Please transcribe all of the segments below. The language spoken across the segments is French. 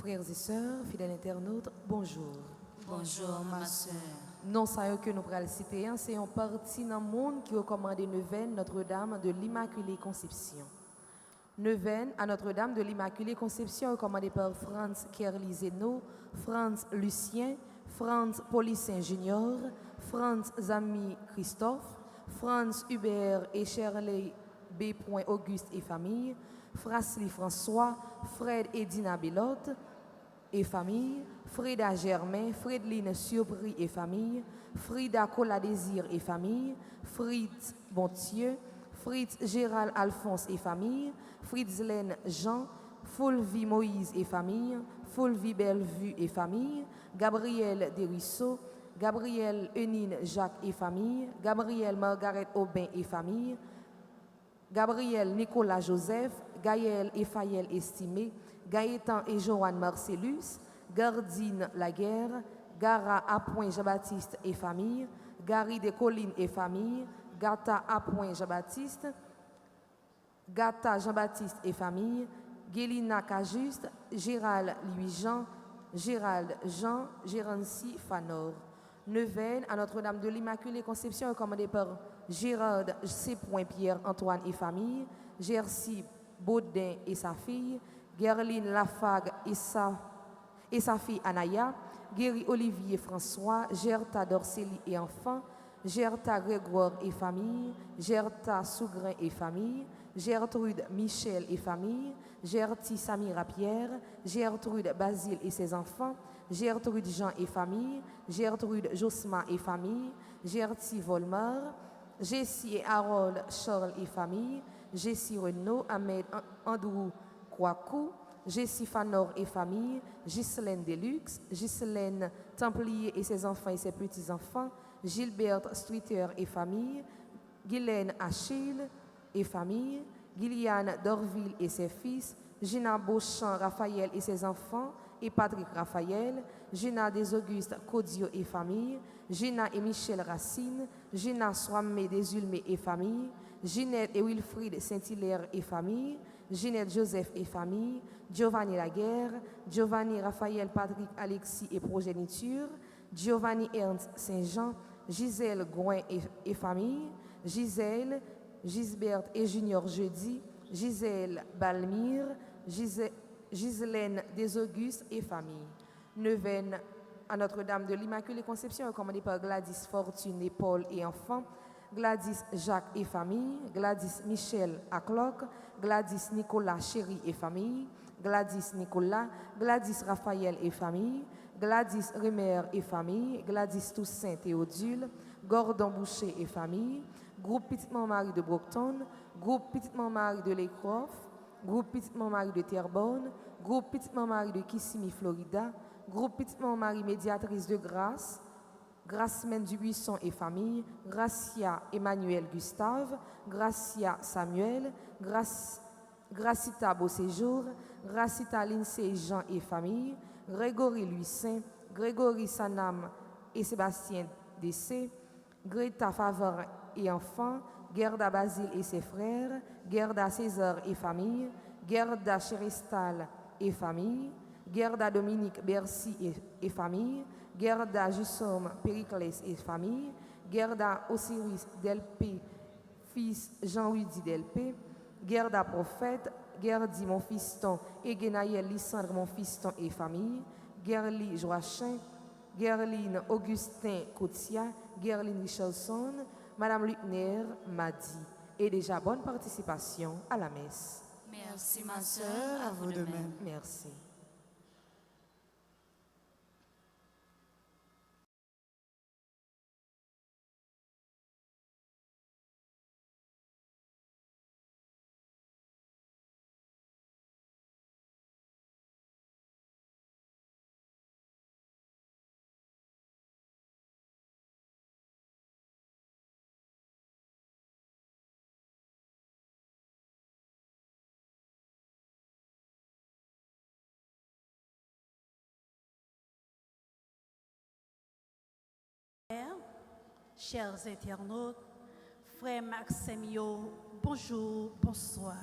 Frères et sœurs, fidèles internautes, bonjour. Bonjour ma sœur. Non, ça que nous prenons citer, c'est un parti dans le monde qui recommande neuvaine Notre-Dame de l'Immaculée Conception. Neuvaine à Notre-Dame de l'Immaculée Conception recommandée par Franz Kerli-Zeno, Franz Lucien, Franz Policin Junior, Franz Zami Christophe, Franz Hubert et Shirley B. Auguste et famille, Frasli François, Fred et Dina Belotte et famille, Frida Germain, Fredline Surpris et famille, Frida Cola-Désir et famille, Fritz Bontieu, Fritz Gérald Alphonse et famille, Fritzlen Jean, Fulvi Moïse et famille, Fulvi Bellevue et famille, Gabriel Desruisseaux, Gabriel Eunine Jacques et famille, Gabriel Margaret Aubin et famille, Gabriel Nicolas Joseph, Gaël et Fayel Estimé, Gaëtan et Joanne Marcellus, Gardine Laguerre, Gara Appoint Jean-Baptiste et famille, Gary de Collines et famille, Gata Appoint Jean-Baptiste, Gata Jean-Baptiste et famille, Gélina Cajuste, Gérald Louis-Jean, Gérald Jean, Gérancy Fanor. Neuvaine à Notre-Dame de l'Immaculée Conception recommandée par Gérard C. Pierre Antoine et famille, Gercy Baudin et sa fille, Gerline Lafague et sa fille Anaya, Guéry Olivier François, Gerta Dorceli et enfants, Gerta Grégoire et famille, Gerta Sougrin et famille, Gertrude Michel et famille, Gerty Samira Pierre, Gertrude Basile et ses enfants, Gertrude Jean et famille, Gertrude Josma et famille, Gerty Volmar, Jessie et Harold Charles et famille, Jessie Renaud, Ahmed Andrew Kouakou, Jessie Fanor et famille, Ghislaine Deluxe, Ghislaine Templier et ses enfants et ses petits-enfants, Gilberte Streeter et famille, Guylaine Achille et famille, Gilliane Dorville et ses fils, Gina Beauchamp Raphaël et ses enfants et Patrick Raphaël, Gina Desaugustes Codio et famille, Gina et Michel Racine, Gina Swamé Desulmé et famille, Ginette et Wilfried Saint-Hilaire et famille, Ginette Joseph et famille, Giovanni Laguerre, Giovanni Raphaël Patrick Alexis et progéniture, Giovanni Ernst Saint-Jean, Gisèle Gouin et famille, Gisèle, Gisberte et Junior Jeudi, Gisèle Balmire, Gislaine Desaugustes et famille. Neuvaine à Notre-Dame de l'Immaculée Conception recommandée par Gladys Fortune et Paul et enfants, Gladys Jacques et famille, Gladys Michel Acloc, Gladys Nicolas Chéri et famille, Gladys Nicolas, Gladys Raphaël et famille, Gladys Remer et famille, Gladys Toussaint Théodule, Gordon Boucher et famille, Groupe Petite-Marie de Brockton, Groupe Petite-Marie de Lecroft, Groupe Petite-Marie de Terrebonne, Groupe Petite-Marie de Kissimmee, Florida, Groupe Petite-Marie Médiatrice de Grâce, Grâce-Mène du Buisson et famille, Gracia Emmanuel Gustave, Gracia Samuel, Gracita Beauséjour, Gracita Lindsay Jean et famille, Grégory Louis Saint, Grégory Sanam et Sébastien Dessé, Greta Favre et enfants, Gerda Basile et ses frères, Gerda César et famille, Gerda Chéristal et famille, Gerda Dominique Bercy et famille, Gerda Jussom Périclès et famille, Gerda Osiris Delpé, fils Jean-Rudy Delpé, Gerda Prophète, Gerdy mon fiston et Genaël Lysandre mon fiston et famille, Gerly Joachim, Gerline Augustin Cotia, Gerline Richardson, Madame Luckner Madi. Et déjà bonne participation à la messe. Merci ma sœur, à vous de même. Merci. Chers internautes, frère Maximio, bonjour, bonsoir.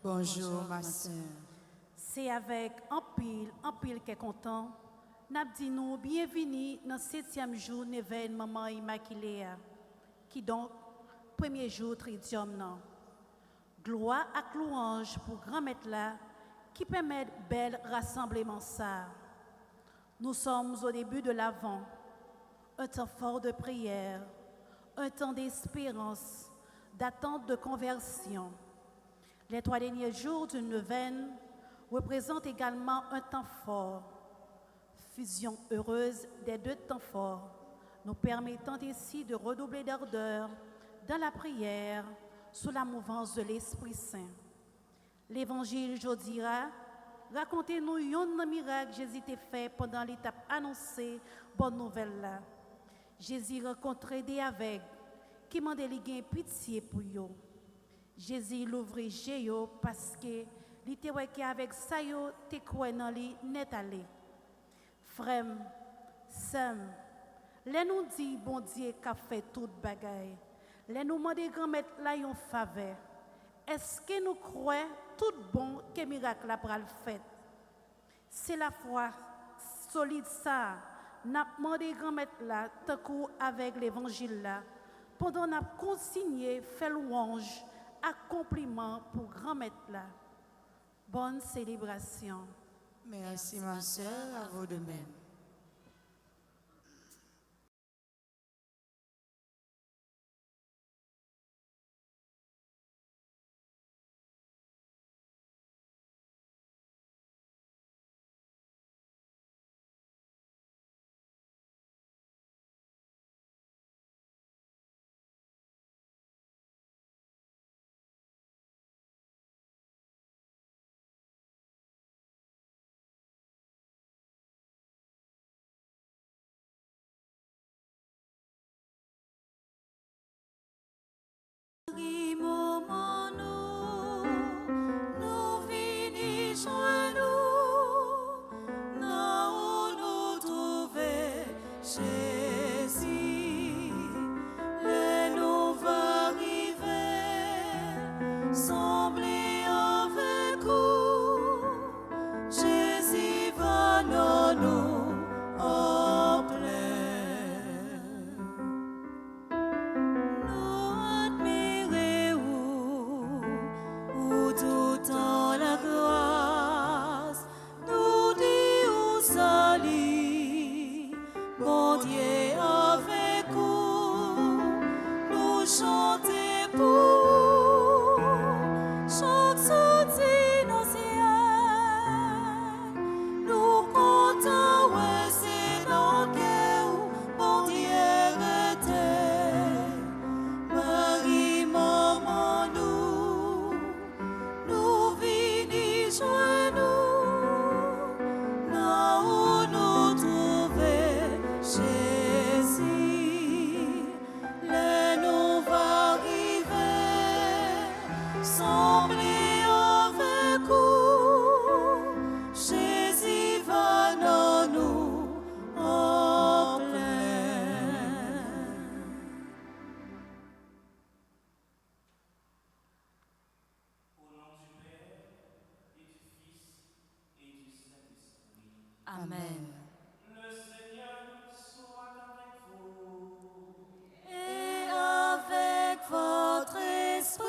Bonjour ma sœur. C'est avec un pile qui est content, n'a dit nous bienvenue dans le 7e jour de l'événement Maman Immaculée, qui donc, premier jour tridium non. Gloire à louange pour grand maître là, qui permet bel rassemblement ça. Nous sommes au début de l'Avent, un temps fort de prière, un temps d'espérance, d'attente de conversion. Les 3 derniers jours d'une neuvaine représentent également un temps fort, fusion heureuse des 2 temps forts, nous permettant ici de redoubler d'ardeur dans la prière sous la mouvance de l'Esprit Saint. L'évangile aujourd'hui racontez-nous un miracle que Jésus a fait pendant l'étape annoncée, bonne nouvelle là. Jésus rencontrait des aveugles qui demandaient de pitié pour eux. Jésus l'ouvrit Jéo parce que il était avec ça yo te croit dans li net aller. Frère, Sam, les nous dit bon Dieu qu'a fait toute bagaille. Les nous demande grand-mère là yon faveur. Est-ce que nous croyons tout bon que miracle la pral fait? C'est la foi solide ça. N'a demandé grand-mère là tant avec l'évangile là. Pendant n'a consigné fait louange, accomplissement pour grand-mère là. Bonne célébration. Merci ma sœur, à vous de même. Amen. Le Seigneur soit avec vous. Et avec votre esprit.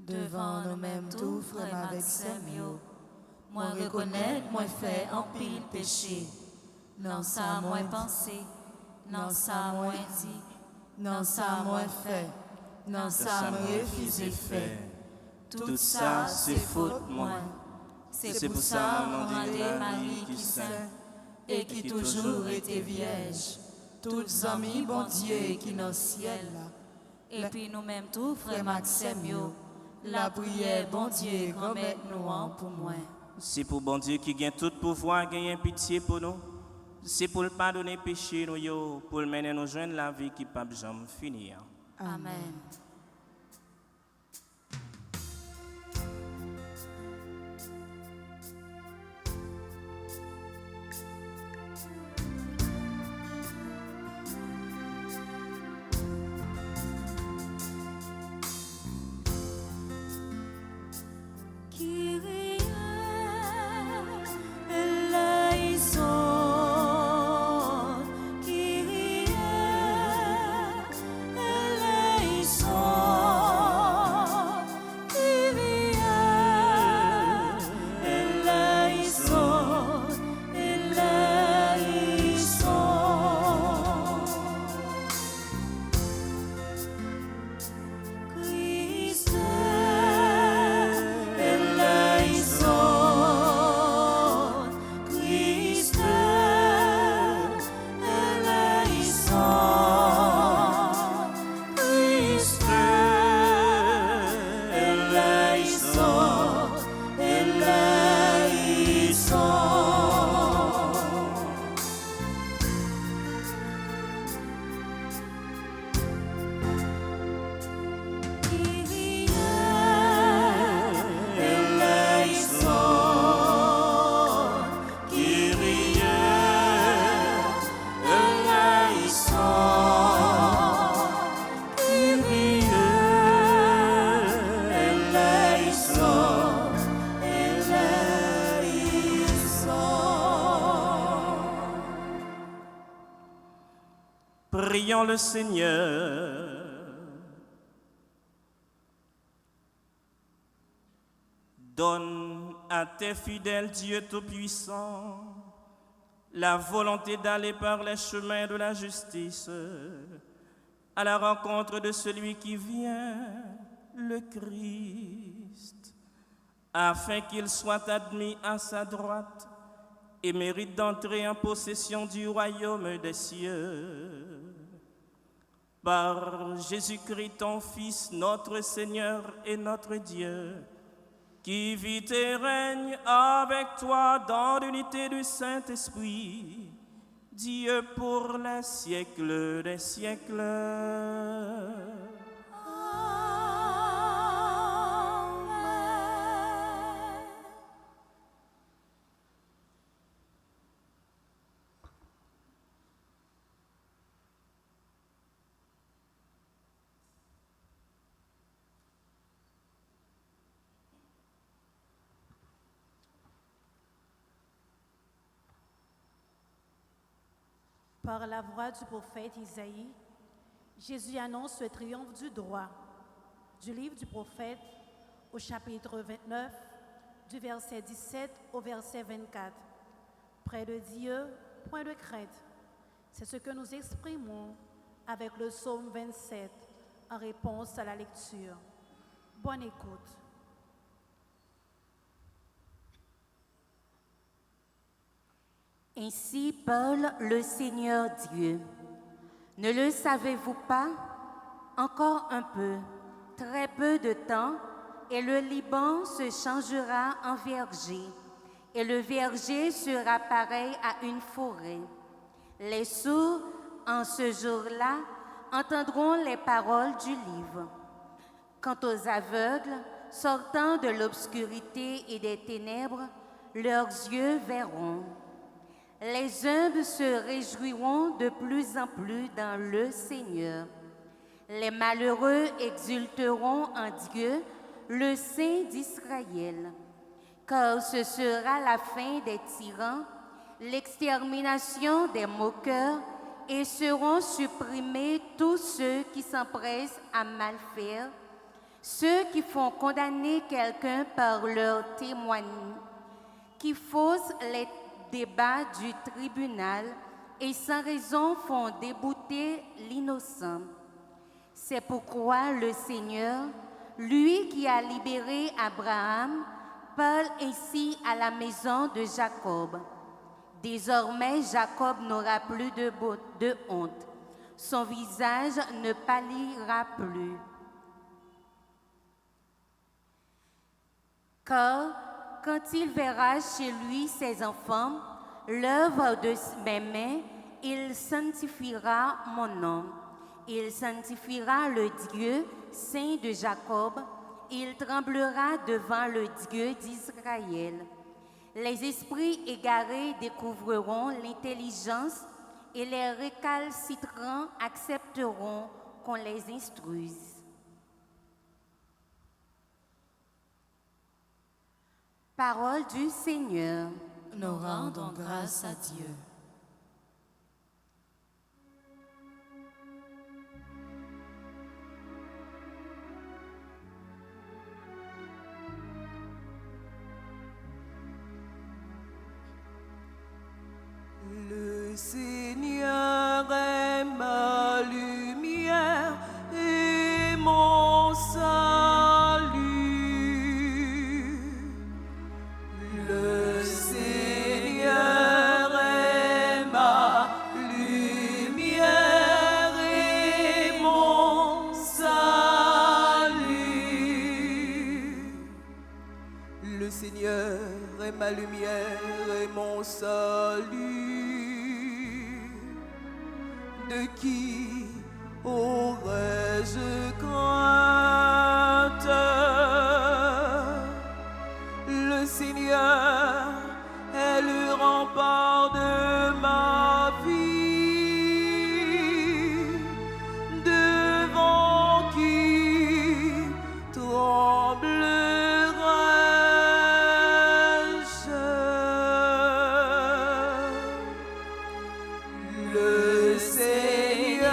Devant nous-mêmes tout, frère Maxime, yo. Moi reconnaître, moi fait en pile péché. Non ça moi pensé, non ça moi dit, non ça moi fait, non ça moi refusé fait. Tout ça c'est faute moi. C'est pour ça mon demandé Marie qui saint et qui toujours était vierge. Toutes amis bon Dieu qui dans le ciel là. Et puis nous-mêmes tout frère Maxime yo. La prière bon Dieu remettre-nous en pour moi. C'est pour bon Dieu qui gagne tout pouvoir, gagne pitié pour nous. C'est pour le pardonner péché nous yo, pour le mener nous joindre la vie qui pas jamais finir. Amen. Prions le Seigneur. Donne à tes fidèles, Dieu Tout-Puissant, la volonté d'aller par les chemins de la justice, à la rencontre de celui qui vient, le Christ, afin qu'il soit admis à sa droite et mérite d'entrer en possession du royaume des cieux. Par Jésus-Christ, ton Fils, notre Seigneur et notre Dieu, qui vit et règne avec toi dans l'unité du Saint-Esprit, Dieu pour les siècles des siècles. Par la voix du prophète Isaïe, Jésus annonce le triomphe du droit. Du livre du prophète au chapitre 29, du verset 17 au verset 24. Près de Dieu, point de crainte. C'est ce que nous exprimons avec le psaume 27 en réponse à la lecture. Bonne écoute. Ainsi parle le Seigneur Dieu. Ne le savez-vous pas? Encore un peu, très peu de temps, et le Liban se changera en verger, et le verger sera pareil à une forêt. Les sourds, en ce jour-là, entendront les paroles du livre. Quant aux aveugles, sortant de l'obscurité et des ténèbres, leurs yeux verront. Les humbles se réjouiront de plus en plus dans le Seigneur. Les malheureux exulteront en Dieu, le Saint d'Israël. Car ce sera la fin des tyrans, l'extermination des moqueurs, et seront supprimés tous ceux qui s'empressent à mal faire. Ceux qui font condamner quelqu'un par leur témoignage, qui faussent les débats du tribunal et sans raison font débouter l'innocent. C'est pourquoi le Seigneur, lui qui a libéré Abraham, parle ainsi à la maison de Jacob. Désormais, Jacob n'aura plus de honte. Son visage ne pâlira plus. Car quand il verra chez lui ses enfants, l'œuvre de mes mains, il sanctifiera mon nom. Il sanctifiera le Dieu saint de Jacob. Il tremblera devant le Dieu d'Israël. Les esprits égarés découvriront l'intelligence et les récalcitrants accepteront qu'on les instruise. Parole du Seigneur. Nous rendons grâce à Dieu. Le Seigneur est ma lumière et mon salut. Le Seigneur est ma lumière et mon salut. Le Seigneur est ma lumière et mon salut. De qui aurais-je crainte? Le Seigneur est le rempart de ma vie, devant qui tremblerais-je? Le Seigneur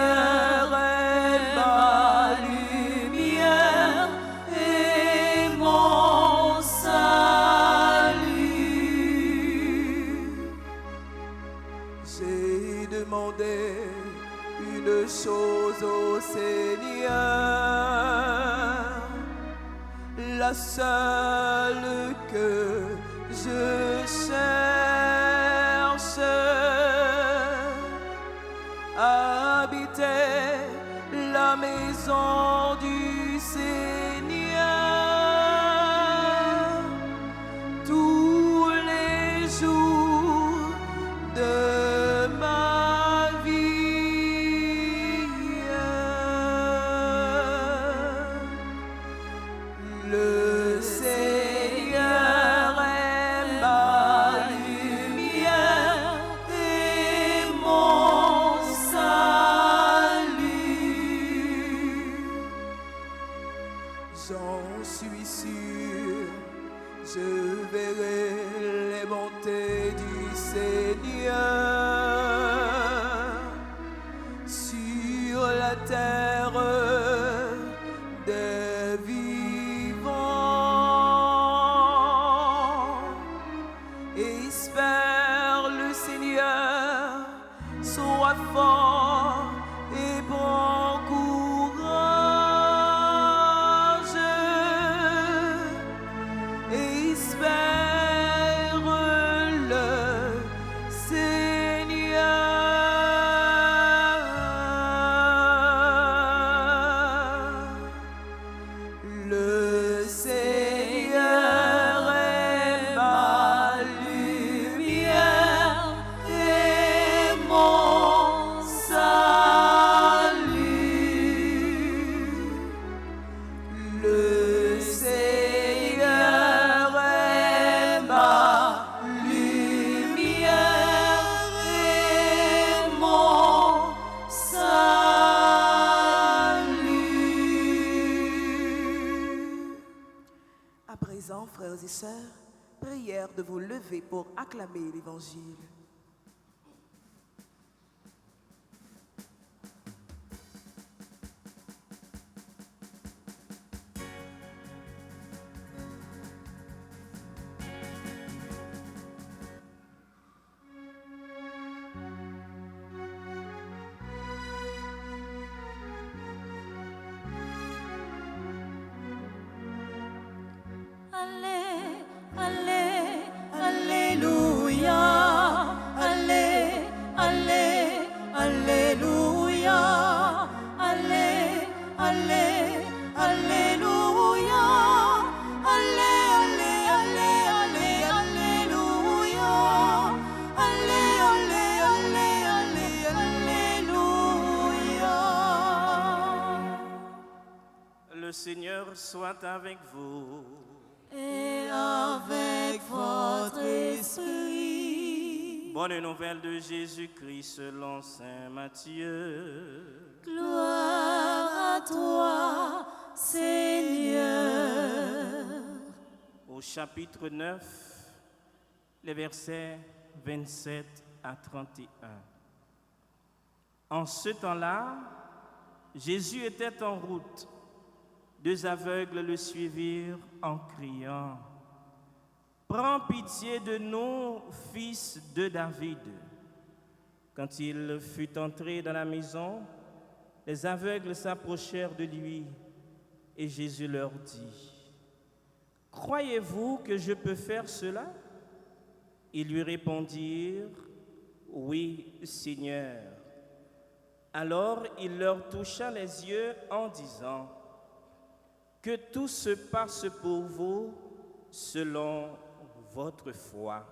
est ma lumière et mon salut. J'ai demandé une chose au Seigneur, la seule que je cherche, habiter la maison du Seigneur tous les jours de ma vie. Le Seigneur est ma lumière et mon salut. J'en suis sûr, je verrai les bontés du Seigneur sur la terre des vivants. Espère le Seigneur, sois fort et prends courage. Espère le Seigneur. Le Seigneur est ma lumière et mon salut. Le Seigneur est ma lumière et mon salut. À présent, frères et sœurs, prière de vous lever pour acclamer l'Évangile. Le Seigneur soit avec vous. Et avec votre esprit. Bonne nouvelle de Jésus-Christ selon saint Matthieu. Gloire à toi, Seigneur. Au chapitre 9, les versets 27 à 31. En ce temps-là, Jésus était en route. 2 aveugles le suivirent en criant « Prends pitié de nous, fils de David !» Quand il fut entré dans la maison, les aveugles s'approchèrent de lui et Jésus leur dit « Croyez-vous que je peux faire cela ?» Ils lui répondirent « Oui, Seigneur. » Alors il leur toucha les yeux en disant « Que tout se passe pour vous selon votre foi. »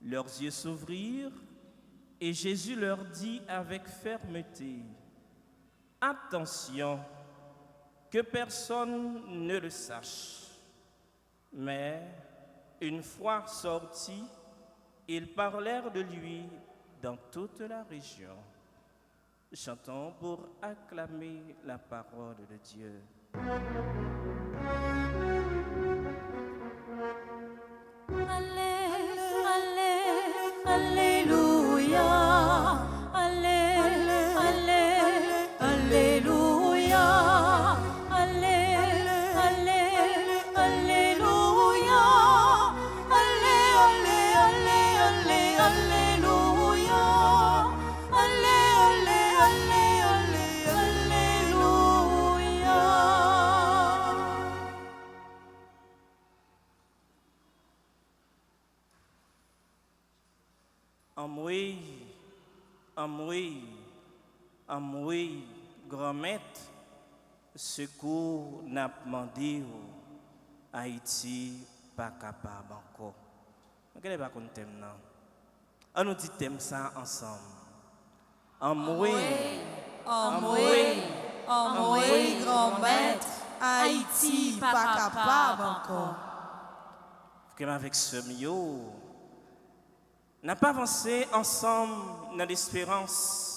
Leurs yeux s'ouvrirent et Jésus leur dit avec fermeté « Attention, que personne ne le sache. » Mais une fois sortis, ils parlèrent de lui dans toute la région. Chantons pour acclamer la parole de Dieu. Alléluia, Alléluia, Amoué, grand-maître, secours n'a demandé Haïti pas capable encore. Quel est pas qu'on thème non? On nous dit thème ça ensemble. Amoué, grand-maître, Haïti pas capable encore. Comme avec ce mio, n'a pas avancé ensemble dans l'espérance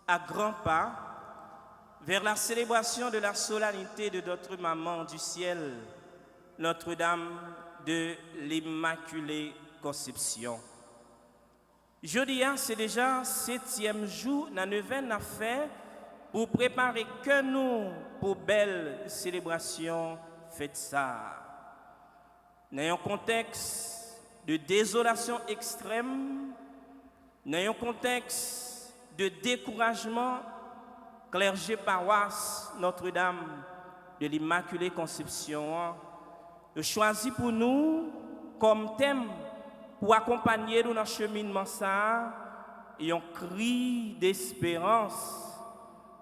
à grands pas vers la célébration de la solennité de notre maman du ciel, Notre-Dame de l'Immaculée Conception. Jeudi, c'est déjà 7e jour dans la neuvaine affaire pour préparer que nous pour belle célébration fête ça. Dans un contexte de désolation extrême, dans un contexte de découragement, clergé paroisse Notre-Dame de l'Immaculée Conception a choisi pour nous comme thème pour accompagner nous dans le cheminement ça et un cri d'espérance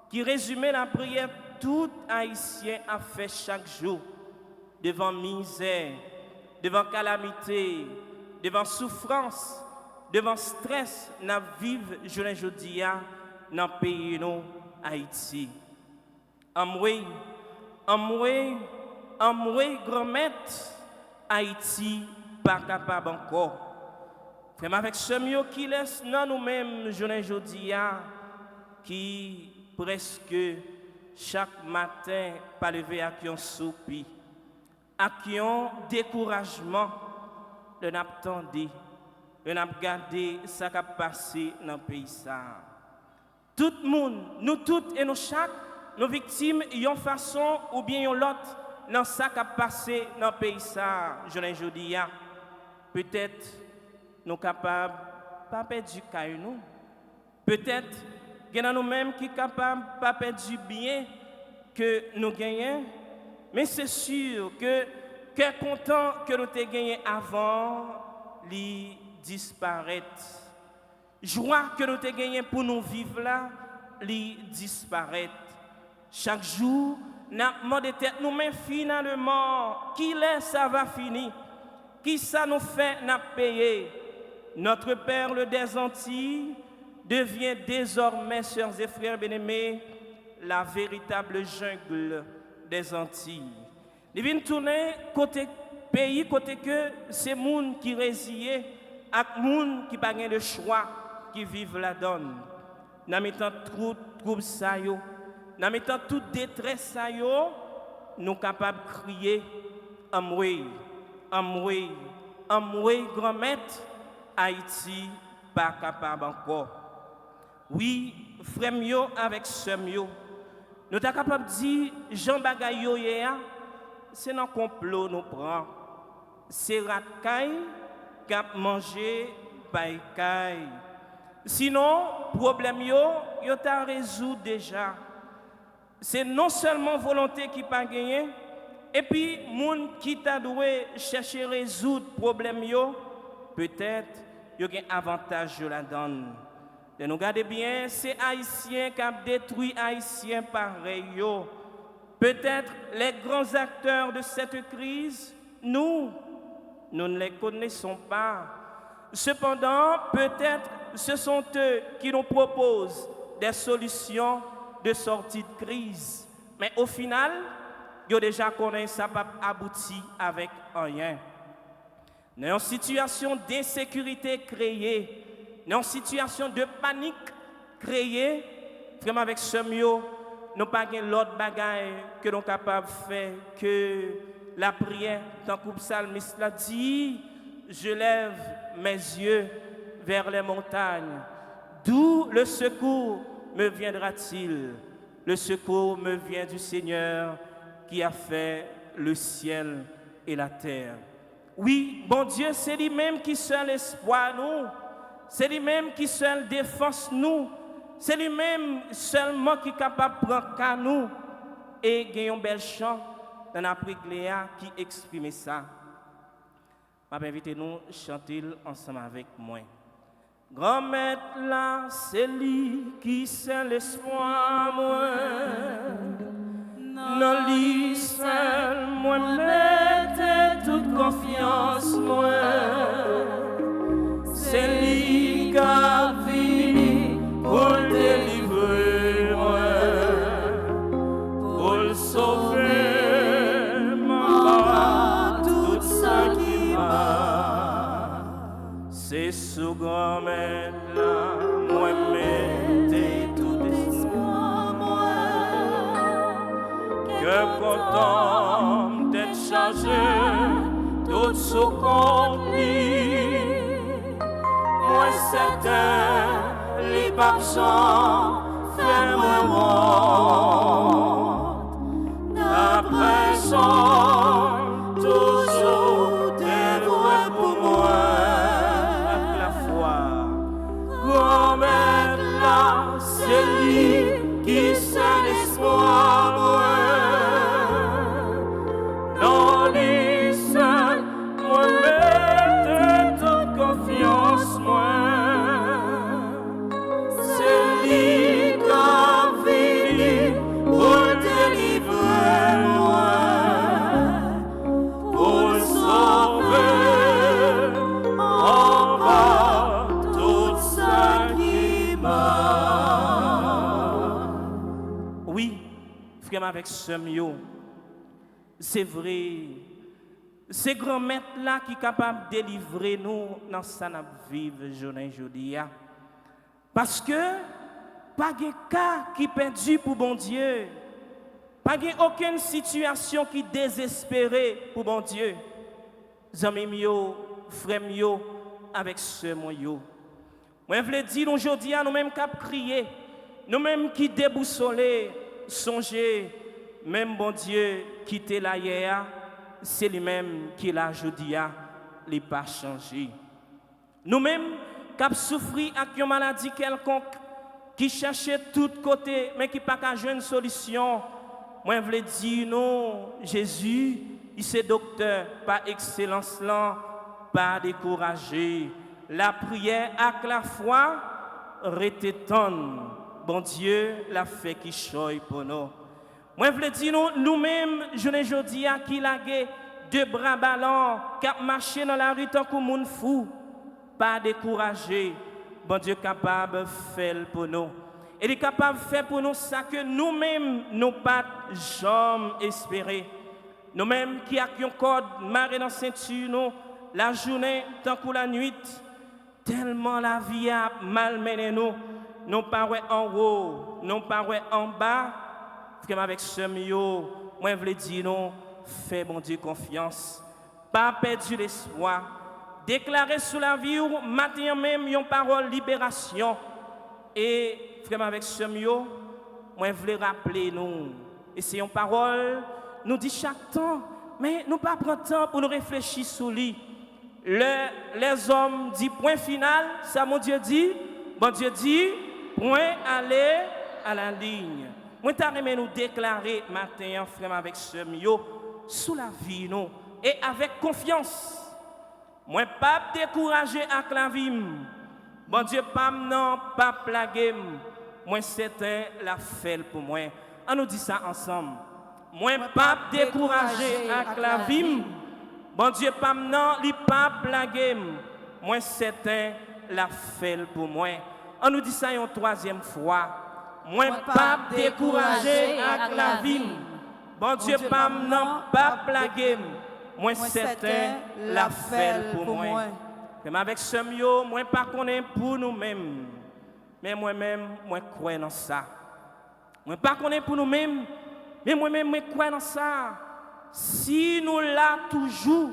qui résumait la prière tout haïtien a fait chaque jour devant misère, devant calamité, devant souffrance, devant stress, n'a vivre aujourd'hui dans le pays nous Haïti. Amoué, grand-maître, Haïti pas capable encore. Frère, avec ce mieux qui laisse dans nous-mêmes aujourd'hui qui presque chaque matin pas lever à qui on soupir, à qui on découragement, de n'attendre, de n'attendre ça qui a passé dans le pays. Tout le monde, nous toutes et nous chaque, nos victimes, y ont façon ou bien yon l'autre dans ça qui a passé dans le pays. Je dis, peut-être nous capables pas perdre du caillou nous. Peut-être qu'il y en a nous-mêmes qui sont capables de pas perdre du bien que nous gagnons. Mais c'est sûr que content que nous avons gagné avant, li disparaît. Joie que nous avons gagné pour nous vivre là, li disparaît. Chaque jour, nous demandons nous-mêmes finalement, qui laisse ça va finir? Qui ça nous fait n'a payer? Notre Père le des Antilles devient désormais, chers et frères bien-aimés, la véritable jungle des Antilles. Ils viennent tourner côté pays, côté que c'est gens qui résident, et gens qui n'ont pas de choix, qui vivent la donne. Dans mettant tout trouble ça yo, dans mettant toute détresse ça yo, nous capables de crier amoué, amoué, amoué grand maître, Haïti pas capable encore. Oui, frère yo avec sœur yo, nous sommes capables de dire Jean bagay yo hier, c'est dans complot nous prend. C'est ratcaille qui a mangé paille. Sinon, problème yo t'a résolu déjà. C'est non seulement volonté qui pas gagné, et puis moun qui t'a doué chercher résoudre problème yo, peut-être yo gen avantage de la donne. De nous garder bien, c'est haïtien qui a détruit haïtien pareil yo. Peut-être les grands acteurs de cette crise, nous ne les connaissons pas. Cependant, peut-être ce sont eux qui nous proposent des solutions de sortie de crise. Mais au final, ils ont déjà connu ça pas abouti avec rien. Dans une situation d'insécurité créée, dans une situation de panique créée, vraiment avec ce mieux, nous n'avons pas l'autre bagaille que nous sommes capables de faire que la prière, tant que le psalmiste l'a dit, je lève mes yeux vers les montagnes. D'où le secours me viendra-t-il? Le secours me vient du Seigneur qui a fait le ciel et la terre. Oui, bon Dieu, c'est lui-même qui seul espoir nous. C'est lui-même qui seul défense nous. C'est lui-même seulement qui est capable de prendre qu'à nous. Et il y a un bel chant dans la prière qui exprime ça. Je vais inviter nous à chanter ensemble avec moi. Grand maître là, c'est lui qui c'est l'espoir, moi. Non, lui seul, moi, mettez toute confiance, moi. C'est lui qui a fini pour délivrer, moi. Pour le sauver, moi, tout ça qui m'a. C'est sous grand maître là, moi, mettez tout espoir, moi. Que content d'être chargé, tout ce contenu. Moi, certain, les papes fait moi honte. D'après son, toujours dévoué pour moi. Avec la foi, grand-mère là, c'est lui qui c'est l'espoir, moi. Non, lui seul, moi, mettez toute confiance, moi. C'est lui qui a fini pour délivrer, moi. Pour sauver, en bas, tout ça qui m'a. Oui, frère, avec ce mieux. C'est vrai, c'est grand maître là qui est capable de délivrer nous dans sa vivre journée aujourd'hui. Parce que pas de cas qui perdu pour bon Dieu, pas de aucune situation qui désespérée pour bon Dieu. Amis mio, frères mio, avec ce moyo. Moi je veux dire aujourd'hui à nous-mêmes qui crier, nous-mêmes qui déboussolés, songer. Même bon Dieu qui était là hier, c'est lui-même qui l'a aujourd'hui, il n'a pas changé. Nous-mêmes qui avons souffert avec une maladie quelconque, qui cherchait de tous côtés, mais qui n'a pas jouer une solution, moi je veux dire non, Jésus, il est docteur, par excellence là, pas découragé. La prière avec la foi, rététonne. Bon Dieu l'a fait qui choisit pour nous. Moi, je veux dire, nous-mêmes, je ne dis pas qui l'a deux bras ballants, qui a marché dans la rue tant que monde fou, pas découragé. Bon Dieu capable de faire pour nous. Et est capable de faire pour nous ça que nous-mêmes, nous pas jamais espérer. Nous-mêmes qui avons code maré dans la ceinture, nous, la journée, tant que la nuit, tellement la vie a malmené nous. Nous pas en haut, nous pas en bas. Comme avec ce mieux, moi je veux dire non, fais bon Dieu confiance. Pas perdu l'espoir. Déclarer sous la vie, matin même, une parole libération. Et frère avec ce mieux, moi je veux rappeler nous. Et c'est une parole, nous dit chaque temps, mais nous pas prendre temps pour nous réfléchir sur lui. Les hommes disent point final, ça mon Dieu dit, point aller à la ligne. Moi t'aimerais nous déclarer matin, frère avec ce mieux, sous la vie nous, et avec confiance. Moi pas décourager à la vie. Bon Dieu, pas non, pas plaguer. Moi, c'était la fête pour moi. On nous dit ça ensemble. Moi, pas décourager à la vie. Bon Dieu, pas non, li pas plaguer. Moi, c'était la fête pour moi. On nous dit ça une troisième fois. Moi, pas décourager à la vie. Bon Dieu, pas non, pas plaguer. Moi, c'était la fête pour moi. Mais avec ce mieux, moi pas connais pour nous-mêmes. Mais moi-même, moi crois dans ça. Moi pas connais pour nous-mêmes, mais moi-même, moi crois dans ça. Si nous là toujours,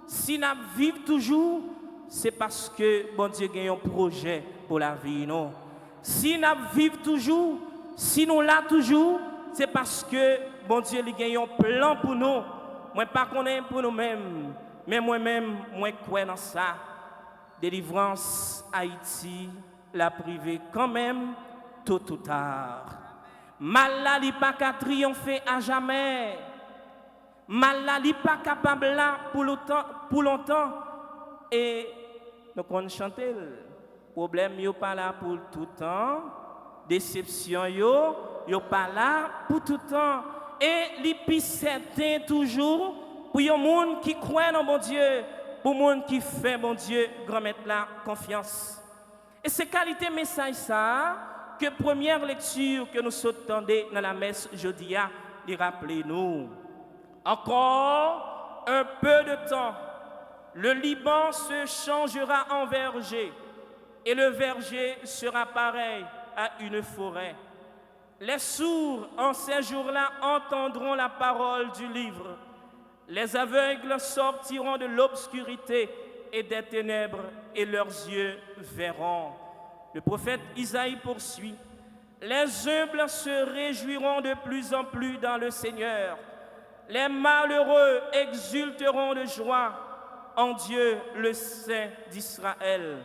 si nous vivons toujours, c'est parce que bon Dieu a un projet pour la vie. Non? Si nous vivons toujours, si nous là toujours, c'est parce que bon Dieu a un plan pour nous. Moi pas connais pour nous-mêmes, mais moi-même, moi crois dans ça. Délivrance Haïti, la privée quand même, tôt ou tard. Mal là, il pas qu'à triompher à jamais. Mal là, il pas capable là pour longtemps. Et nous on chante. Problème yo pas là pour tout temps. Déception yo pas là pour tout temps. Et les plus certain toujours pour les gens qui croient dans mon Dieu. Pour les gens qui font, mon Dieu, remettre la confiance. Et c'est qualité message ça, que première lecture que nous entendons dans la messe jeudi, de rappeler nous. Encore un peu de temps, le Liban se changera en verger, et le verger sera pareil à une forêt. Les sourds en ces jours-là entendront la parole du livre. Les aveugles sortiront de l'obscurité et des ténèbres et leurs yeux verront. Le prophète Isaïe poursuit. Les humbles se réjouiront de plus en plus dans le Seigneur. Les malheureux exulteront de joie en Dieu, le Saint d'Israël.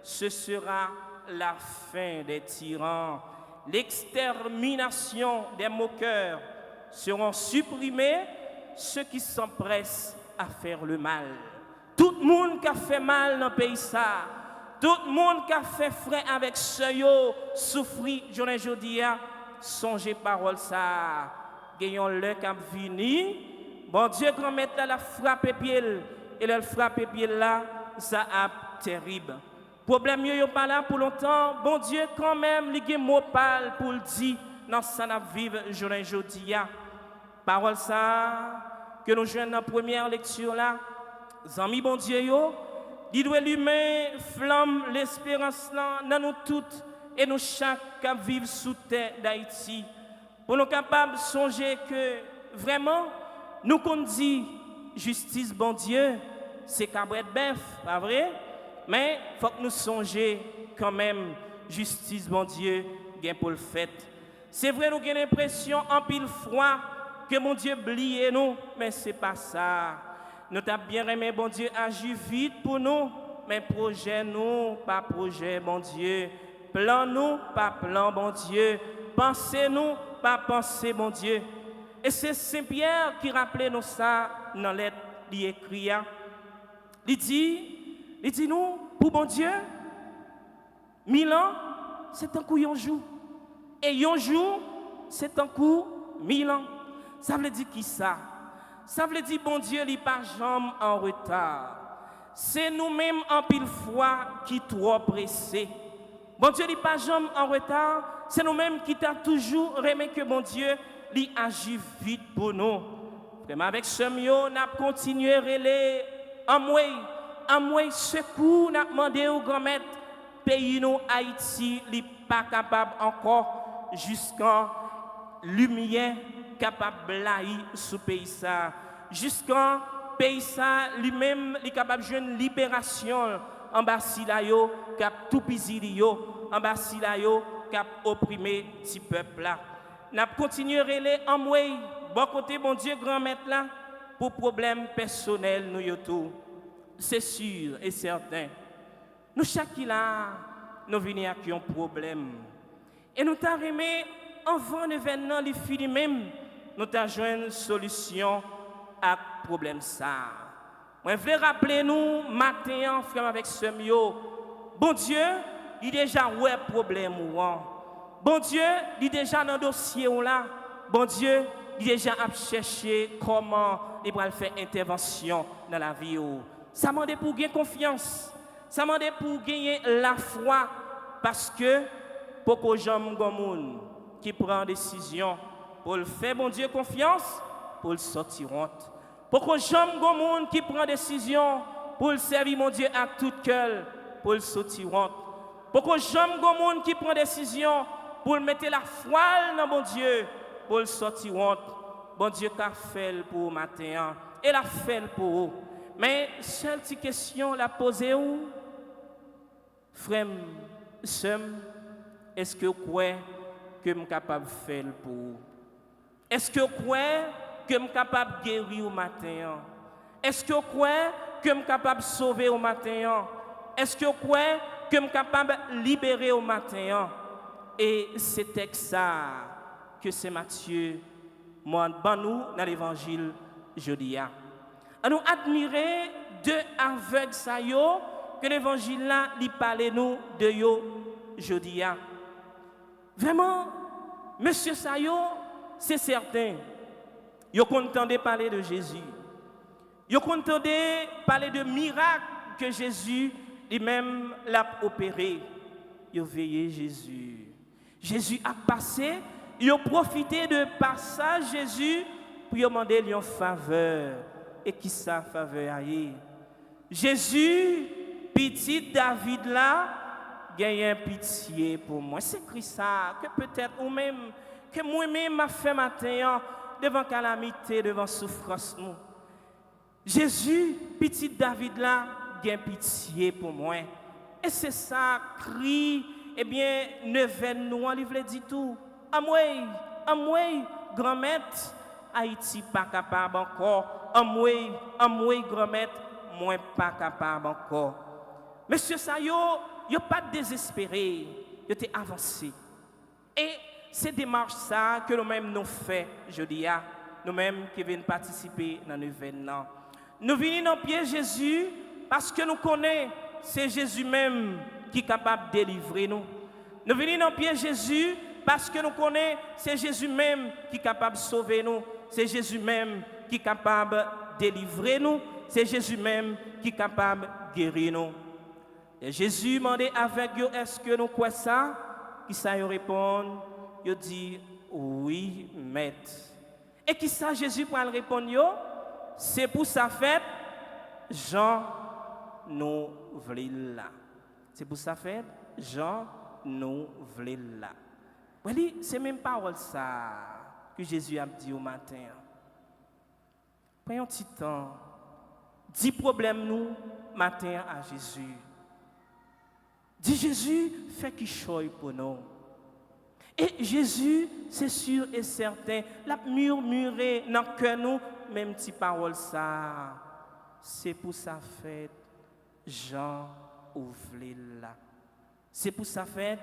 Ce sera la fin des tyrans. L'extermination des moqueurs seront supprimés. Ceux qui s'empressent à faire le mal. Tout le monde qui a fait mal dans le pays, ça. Tout le monde qui a fait frais avec ce yo, souffri, journée aujourd'hui, songez parole ça. Gagnons le cap vini. Bon Dieu, quand mettre la frappe pied, et le frappe pied là, ça a terrible. Problème yo pas là pour longtemps. Bon Dieu, quand même, il y a un mot pâle pour le dire dans ça n'a vivre journée aujourd'hui. Parole ça que nous jouons dans la première lecture là, amis bon Dieu yo, il doit l'humain flamme l'espérance là dans nous toutes et nous chaque qui vivent sous terre d'Haïti pour nous capables de songer que vraiment nous qu'on dit justice bon Dieu, c'est cabret bœuf, pas vrai? Mais faut que nous songions quand même justice bon Dieu gain pour le fait. C'est vrai nous avons l'impression en pile froid que mon Dieu blie nous, mais ce n'est pas ça. Nous t'avons bien aimé, bon Dieu, agir vite pour nous, mais projet nous, pas projet, bon Dieu. Plan nous, pas plan, bon Dieu. Pensez nous, pas pensée, bon Dieu. Et c'est Saint-Pierre qui rappelait nous ça dans lettre qu'il écrit. Il dit nous, pour bon Dieu, 1000 ans, c'est un coup un jour. Et un jour, c'est un coup 1000 ans. Ça veut dire qui ça? Ça veut dire bon Dieu, il n'est pas jamais en retard. C'est nous-mêmes en pile fois qui trop pressés. Bon Dieu n'est pas jamais en retard. C'est nous-mêmes qui t'a toujours remis que bon Dieu lui agit vite pour nous. Vraiment avec ce mieux, on a continué à relayer en moi secours, on a demandé au grand maître, pays nous Haïti, n'est pas capable encore jusqu'en lumière capable de blayer sous pays ça. Jusqu'en pays ça lui-même est capable de jouer une libération en bas silayo cap tout pisilio en bas silayo cap opprimer petit peuple là. N'a continué relais en moi bon côté bon Dieu grand maître là pour problème personnel nous yo tout. C'est sûr et certain. Nous chaque là nous venons avec un problème. Et nous t'a remis avant l'événement li fini même nous t'a joindre une solution à problème ça. Moi je veux rappeler nous matin frère avec ce mio. Bon Dieu, il déjà ouais problème ou. Bon Dieu, il déjà dans dossier ou là. Bon Dieu, il déjà a chercher comment il va faire intervention dans la vie ou. Ça m'a demandé pour gagner confiance. Ça m'a demandé pour gagner la foi parce que beaucoup de gens qui prend décision pour le faire bon Dieu confiance pour le sortir honte. Beaucoup de gens qui prend décision pour le servir mon Dieu à tout cœur pour le sortir honte. Beaucoup de gens qui prend décision pour le mettre la foi dans mon Dieu pour le sortir honte. Bon Dieu qu'a fait pour matin et l'a fait pour vous. Mais seule petite question la poser où frère, sœur, est-ce que vous croyez que je suis capable de faire pour vous? Est-ce que vous croyez que je suis capable de guérir au matin? Est-ce que vous croyez que je suis capable de sauver au matin? Est-ce que vous croyez que je suis capable de libérer au matin? Et c'est texte ça que c'est Matthieu moi nous dans l'évangile jeudi. À nous admirer deux aveugles ça yo que l'évangile là lui parle nous de yo jeudi. Vraiment monsieur Sayo, c'est certain. Yo contendez parler de Jésus. Yo contendez parler de miracles que Jésus lui-même l'a opéré. Yo veillé Jésus. Jésus a passé, yo profité de passage Jésus pour demander une faveur. Et qui sa faveur aille? Jésus, petit David là, gagne pitié pour moi. C'est Christ ça que peut-être ou même que moi-même m'a fait matin devant calamité, devant souffrance nous. Jésus, petit David là, gagne pitié pour moi. Et c'est ça cri eh bien neuvaine nous on lui dit tout. À moi, grand maître, Haïti pas capable encore. À moi, grand maître, moi pas capable encore. Monsieur Sayo, yo pas désespéré, yo t'es avancé. Et c'est démarche ça que nous-mêmes nous fait jeudi, nous-mêmes qui venons participer dans l'événement. Nous venons dans pied Jésus parce que nous connaissons c'est Jésus même qui est capable de délivrer nous. Nous venons dans pied Jésus parce que nous connaissons c'est Jésus même qui est capable de sauver nous. C'est Jésus même qui est capable de délivrer nous. C'est Jésus même qui est capable de guérir nous. Et Jésus demandait avec eux, est-ce que nous croyons ça? Qui ça répond? Il dit, oui, maître. Et qui ça Jésus pour répondre? C'est pour sa fête, Jean nous voulons là. C'est pour sa fête, Jean nous voulons là. Oui, c'est même parole ça que Jésus a dit au matin. Prenons un petit temps. 10 problèmes nous matin à Jésus. Dis Jésus, fait qu'il choisit pour nous. Et Jésus, c'est sûr et certain, l'a murmuré dans le cœur nous, même si parole ça, c'est pour sa fête, Jean ouvre là. C'est pour sa fête,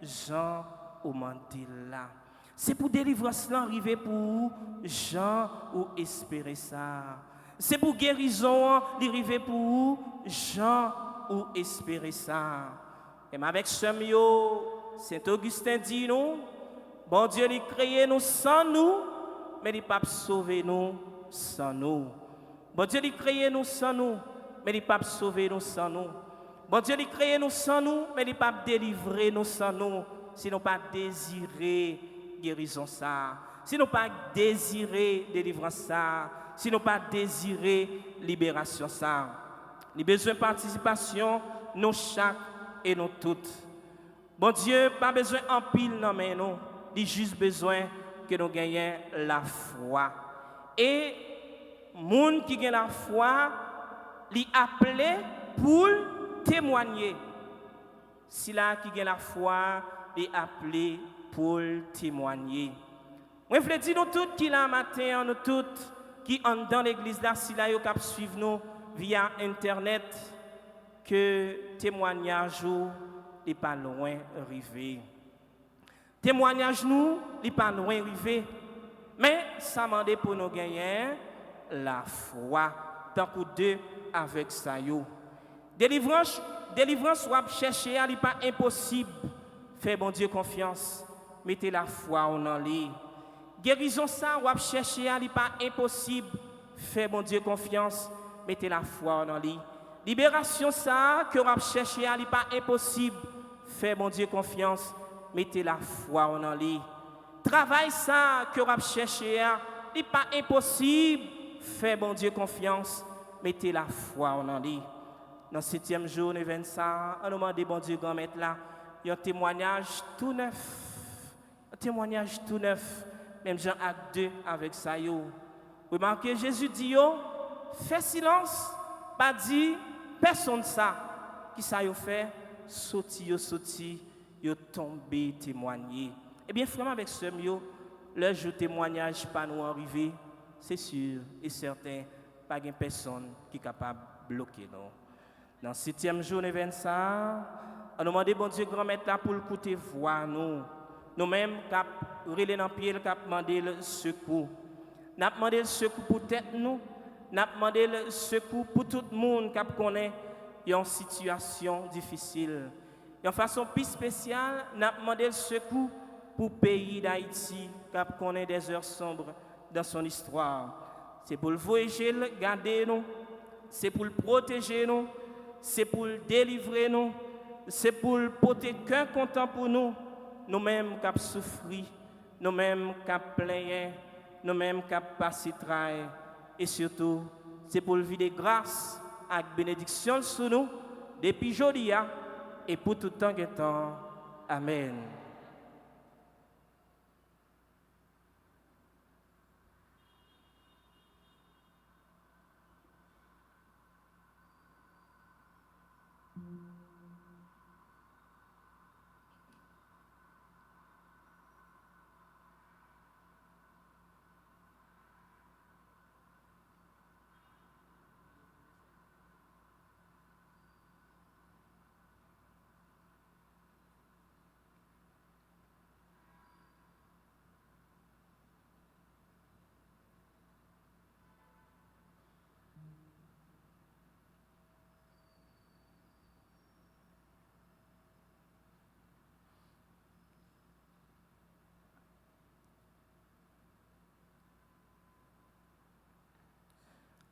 Jean ou mentir là. C'est pour délivrance là arriver pour Jean ou espérer ça. C'est pour guérison arriver pour Jean ou espérer ça. Et avec ce mio, Saint-Augustin dit nous, bon Dieu il créé nous sans nous, mais il pas sauver nous sans nous. Bon Dieu il créé nous sans nous, mais il pas sauver nous sans nous. Bon Dieu, il crée nous sans nous, mais il pas délivrer nous sans nous, si nous pas désirer guérison ça, si nous pas désirer délivrance ça, si nous pas désirer libération ça. Nous avons besoin de participation, nous chaque et nous toutes. Bon Dieu, pas besoin en pile non mais nous, il a juste besoin que nous gagnions la foi. Et monde qui gagne la foi, li appelé pour témoigner. Si là qui gagne la foi, li appelé pour témoigner. Moi je veux dire nous tous qui là matin, nous toutes qui en dans l'église là, si là yo cap suivre nous via internet, que témoignage ou n'est pas loin arrivé. Témoignage nous n'est pas loin arrivé. Mais ça m'a demandé pour nous gagner la foi, tant que deux avec ça yo. Délivrance ou chercher, elle n'est pas impossible. Fais bon Dieu confiance, mettez la foi en lui. Guérison ça ou chercher, elle n'est pas impossible. Fais bon Dieu confiance, mettez la foi en lui. Libération ça que on chercher, elle n'est pas impossible. Fais bon Dieu confiance, mettez la foi en lui. Travail ça que on chercher, n'est pas impossible. Fais bon Dieu confiance, mettez la foi en lui. Dans le 7e jour, nous venons ça, on demande bon Dieu grand maître là, il y a un témoignage tout neuf. Un témoignage tout neuf. Même Jean acte 2 avec ça yo. Remarquez Jésus dit yo, fais silence, pas dit personne ça. Qui ça yo fait? Sorti, yo tombé témoigner. Eh bien vraiment avec ce yo, le jour témoignage pas nous arriver, c'est sûr et certain, pas une personne qui est capable de bloquer nous. Dans le 7e jour, nous venons ça, on demande bon Dieu grand maître là pour écouter voix nous. Nous-mêmes, cap relé dans pied, cap demander le secours. N'a demandé le secours pour tête nous, n'a demandé le secours pour tout le monde qui connaît une situation difficile. De façon plus spéciale, n'a demandé le secours pour le pays d'Haïti qui connaît des heures sombres dans son histoire. C'est pour le voyager, garder nous, c'est pour le protéger nous, c'est pour le délivrer nous, c'est pour le porter cœur content pour nous, nous-mêmes qui avons souffert, nous-mêmes qui avons plaigné, nous-mêmes qui avons passé travail, et surtout, c'est pour le vider grâce avec bénédiction sur nous, depuis aujourd'hui et pour tout temps et temps. Amen.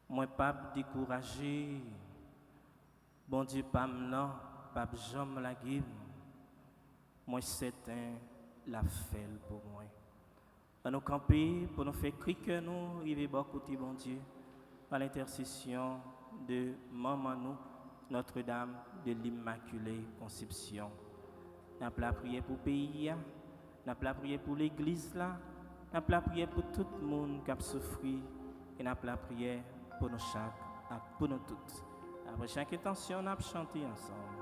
Moi pas découragé. Bon Dieu pas non, pas jamais la guime. Moi certain la fait pour moi. On nous camper pour nous faire crier que nous arriver bon côté bon Dieu par l'intercession de maman nous Notre-Dame de l'Immaculée Conception. N'a pas prier pour le pays, n'a pas prier pour l'église là, n'a pas prier pour tout le monde qui a souffert et n'a pas prier pour nous chaque, pour nous toutes. Après chaque intention, on a chanté ensemble.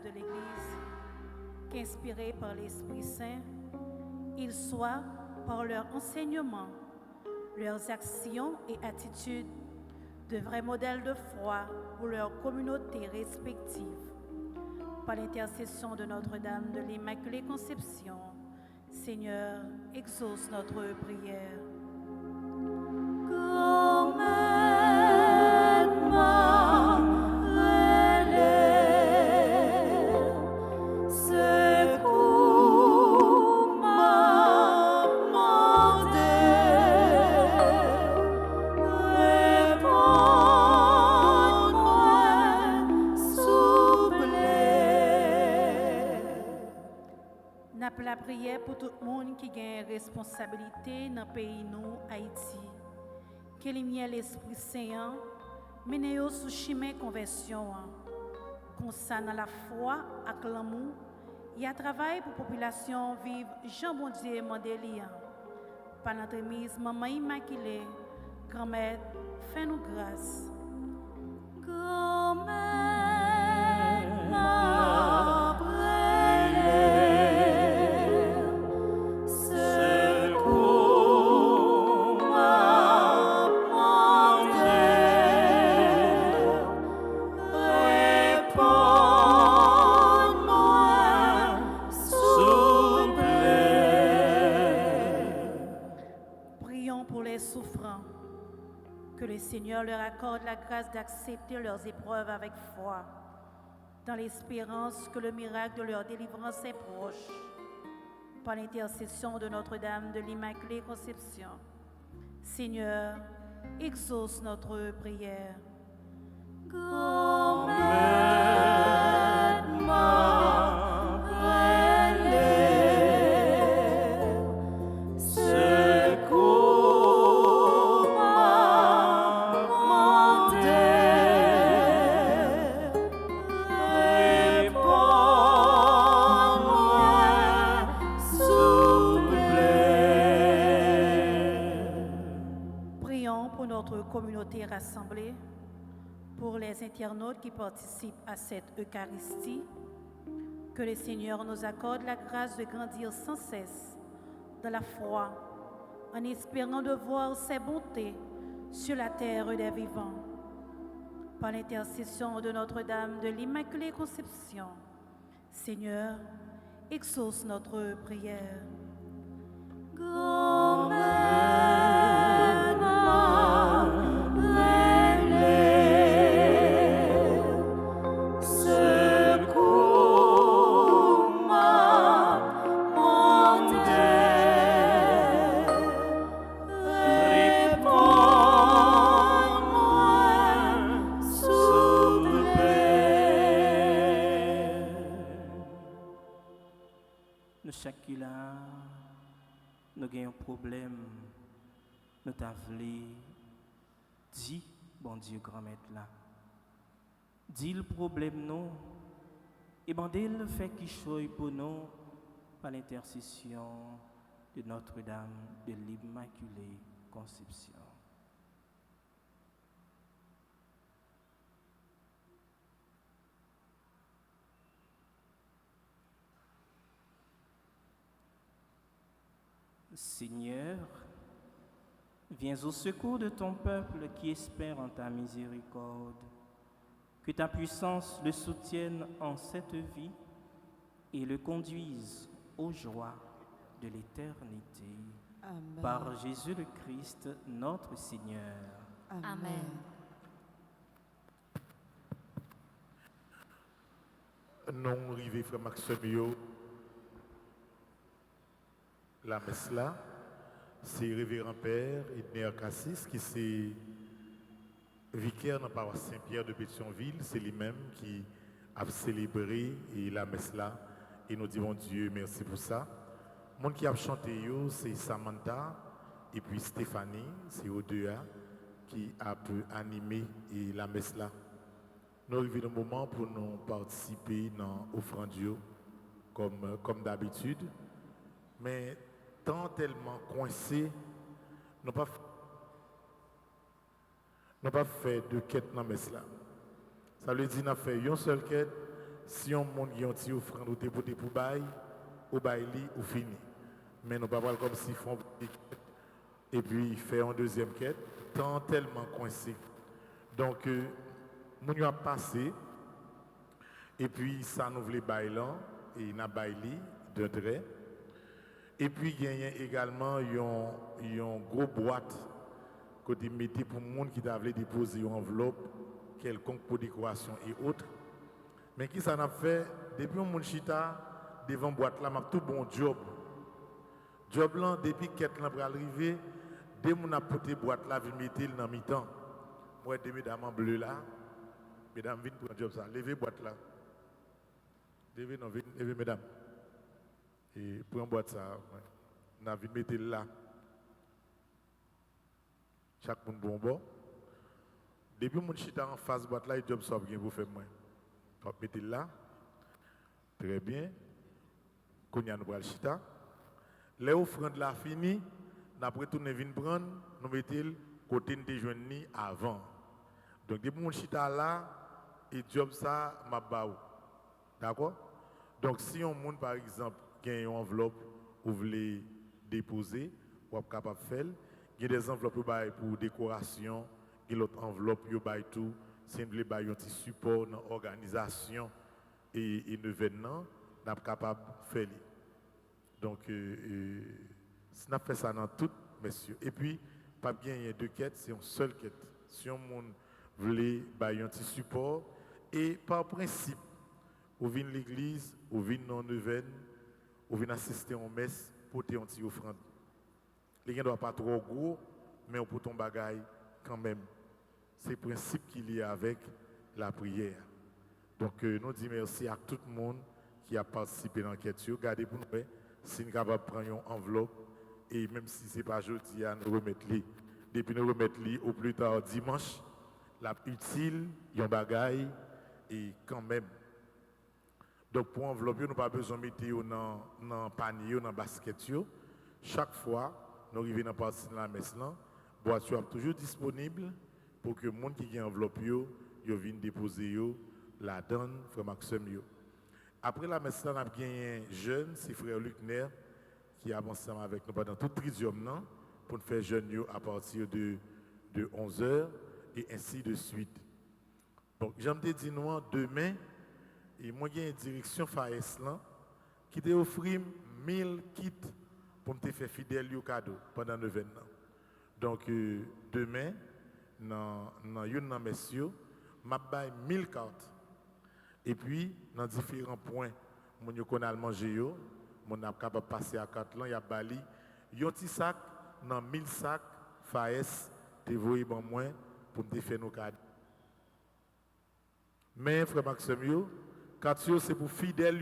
de l'Église, qu'inspirés par l'Esprit Saint, ils soient par leur enseignement, leurs actions et attitudes, de vrais modèles de foi pour leurs communautés respectives. Par l'intercession de Notre-Dame de l'Immaculée Conception, Seigneur, exauce notre prière. La prière pour tout le monde qui a une responsabilité dans le pays nous, Haïti. Que lumière l'Esprit Saint mène sous chemin conversion. Concernant la foi et l'amour, il y a travail pour la population vive Jean Bon Dieu Mandeli. Par l'entremise Maman Immaculée, grand-mère, fais-nous grâce. Grand-mère, que le Seigneur leur accorde la grâce d'accepter leurs épreuves avec foi, dans l'espérance que le miracle de leur délivrance est proche. Par l'intercession de Notre-Dame de l'Immaculée Conception, Seigneur, exauce notre prière. Communauté rassemblée, pour les internautes qui participent à cette Eucharistie, que le Seigneur nous accorde la grâce de grandir sans cesse dans la foi, en espérant de voir ses bontés sur la terre des vivants. Par l'intercession de Notre-Dame de l'Immaculée Conception, Seigneur, exauce notre prière. Nous avons un problème, nous t'avons dit, bon Dieu, grand-mère là. Dis le problème, non, et bandez le fait qui choisit pour nous par l'intercession de Notre-Dame de l'Immaculée Conception. Seigneur, viens au secours de ton peuple qui espère en ta miséricorde. Que ta puissance le soutienne en cette vie et le conduise aux joies de l'éternité. Amen. Par Jésus le Christ, notre Seigneur. Amen. Non, rivé frère Maxime, la messe là, c'est révérend père Edner Cassis qui c'est vicaire dans la paroisse Saint-Pierre de Pétionville, c'est lui-même qui a célébré la messe là et nous disons Dieu merci pour ça. Le monde qui a chanté c'est Samantha et puis Stéphanie, c'est O2A qui a pu animer la messe là. Nous arrivons le moment pour nous participer dans l'offrande comme d'habitude, mais tant tellement coincé, nous n'avons pas fait de quête dans la messe là. Ça veut dire qu'on a fait une seule quête, si on monte une offrande ou pour bail, ou bail ou fini. mais nous pas parler comme s'ils font et puis faire une deuxième quête, tant tellement coincé. Donc, nous avons passé, et puis ça nous voulait bailler et n'a baillé d'un trait. Et puis, il y a également une grosse boîte que vous mettez pour les gens qui doivent déposer une enveloppe, quelconque pour décoration et autres. Mais qui ça n'a fait, depuis que chita devant la boîte là, m'a tout bon job. Job là, depuis que l'on va arriver, dès que a porté la boîte là, je mettais dans mi-temps. Moi, des mesdames en bleu là, mesdames, venez pour un job ça. Levez la boîte là. Levez, non, levez, mesdames. Et pour un boîte ça, on a vu mettre là. Chaque monde bon. Depuis que chita en face de la boîte là, le job ça bien pour faire moi. On mettre là. Très bien. Qu'on y a nous le chita. Les offrandes là fini, après tout nous venons prendre, nous mettons côté de joindre avant. Donc depuis mon chita là et job ça m'a baou. D'accord? Donc si on monde par exemple qui a une enveloppe ou voulez déposer, ou êtes capable de faire, il y a des enveloppes pour décoration, il y a l'autre enveloppe pour tout, si vous voulez un petit support dans l'organisation et l'événement, nous sommes capables de faire. Donc, si on fait ça dans tout, messieurs. Et puis, pas bien, il y a deux quêtes, c'est une seule quête. Si on veut un petit support, et par principe, vous venez à l'église, vous venez dans Neuven, vous venez assister à une messe, porter un petit offrande. Les gens ne doivent pas trop gros, mais on peut ton bagaille quand même. C'est le principe qu'il y a avec la prière. Donc, nous disons merci à tout le monde qui a participé dans l'enquête. Regardez pour nous, si nous sommes capables de prendre une enveloppe, et même si ce n'est pas jeudi, nous remettre les. Depuis nous remettre les au plus tard dimanche, la utile, il y a un bagaille, et quand même. Donc, pour enveloppe, nous n'avons pas besoin de mettre dans le panier ou dans le basket. Chaque fois, nous arrivons dans la partie de la messe, la boîte est toujours disponible pour que les gens qui ont une enveloppe, viennent déposer la donne, frère Maxime. Après la messe, on a gagné un jeune, c'est frère Luc Nair, qui a avancé avec nous pendant tout le tridium pour nous faire jeune à partir de 11h et ainsi de suite. Donc, j'aimerais dire nous demain, et moi j'ai une direction FAES qui t'a offert 1000 kits pour me faire fidèle au cadeau pendant 9 ans. Donc, demain, dans une messieurs, m'a bail 1000 cartes. Et puis, dans différents points, mon connaît le manger, mon a capable de passer à 4 ans, il y a bali, un petit sac dans 1000 sacs FAES, te voyez bon moins pour me faire nos cadeaux. Mais frère Maxime, quand c'est pour fidèles,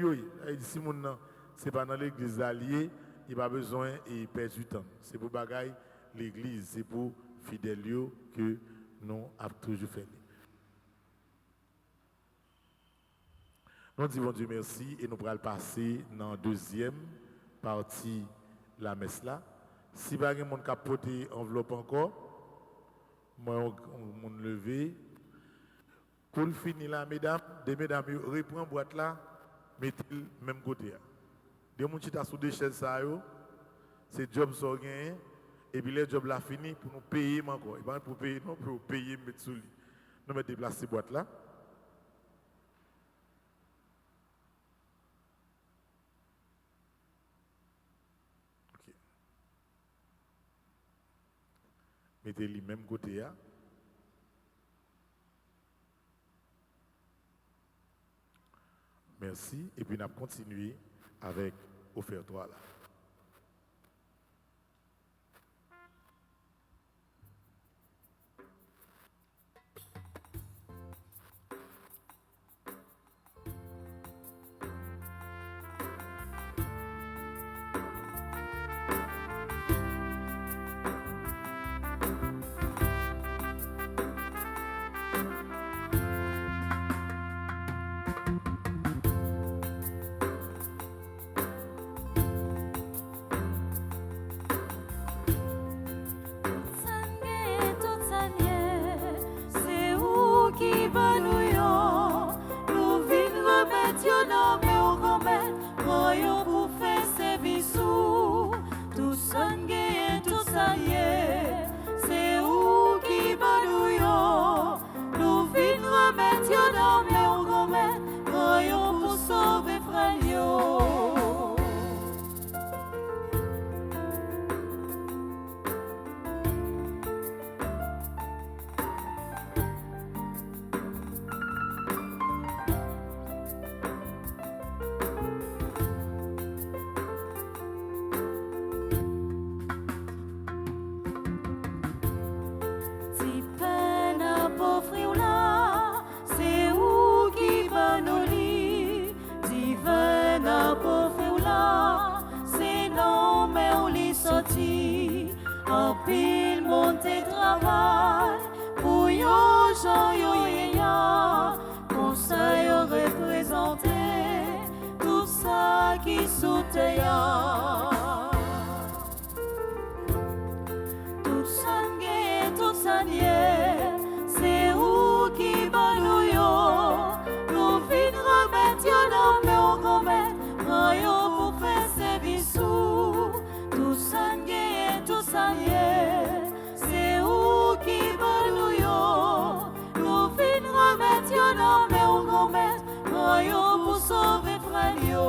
si mon c'est pas dans l'église alliée, il n'a pas besoin de perdre du temps. C'est pour bagaille l'église, c'est pour fidèles que nous avons toujours fait. Nous disons Dieu merci et nous allons passer dans la deuxième partie de la messe là. Si pas quelqu'un qui a porté enveloppe encore, moi on lever. Pour finir là, mesdames, des mesdames, reprend la boîte là, mettez-le même côté. Des gens qui sont sous des chaises, c'est job sont gagnés, et puis les jobs là fini pour nous payer encore. Et pas pour payer, non, pour payer, mettre sous lui. Nous mettons déplacer cette boîte là. Ok. Mettez-le même côté là. Merci. Et puis, nous allons continuer avec Offertoire là. pile monte travail, pour yo Jean yo yéya, comme ça yo représenté tout ça qui soutient. Tout ça n'gé, tout ça nié, c'est où qui bat nous yo, nous vin remettre yo dans nos comètes, yo pour faire service. Tout ça n'gé, tout ça nié, c'est où qui bat nous yo, nous vin remettre yo dans nos comètes, yo pour sauver frère yo.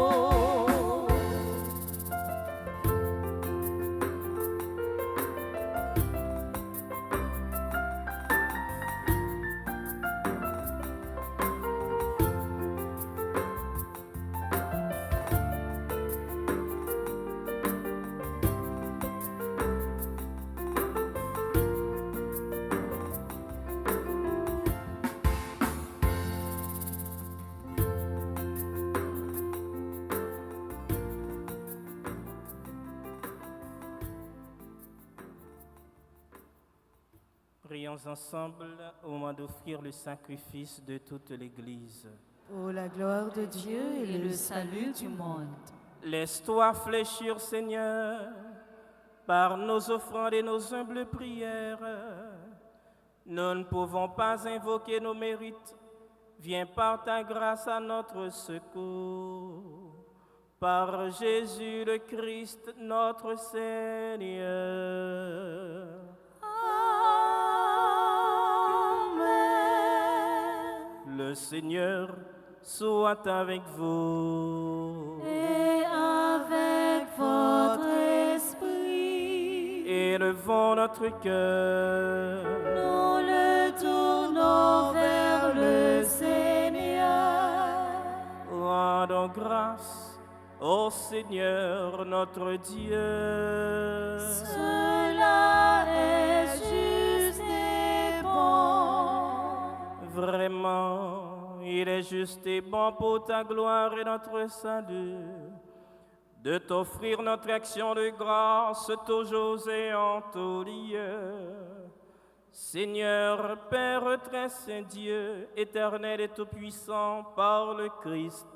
Prions ensemble au moment d'offrir le sacrifice de toute l'Église. Pour la gloire de Dieu Et le salut du monde. Laisse-toi fléchir, Seigneur, par nos offrandes et nos humbles prières. Nous ne pouvons pas invoquer nos mérites. Viens par ta grâce à notre secours. Par Jésus le Christ, notre Seigneur. Le Seigneur soit avec vous. Et avec votre esprit, Élevons notre cœur. nous le tournons vers le Seigneur. Rendons grâce au Seigneur notre Dieu. Cela est juste et bon. Vraiment, il est juste et bon pour ta gloire et notre salut de t'offrir notre action de grâce toujours et en tout lieu. Seigneur, Père très saint Dieu, éternel et tout-puissant, par le Christ,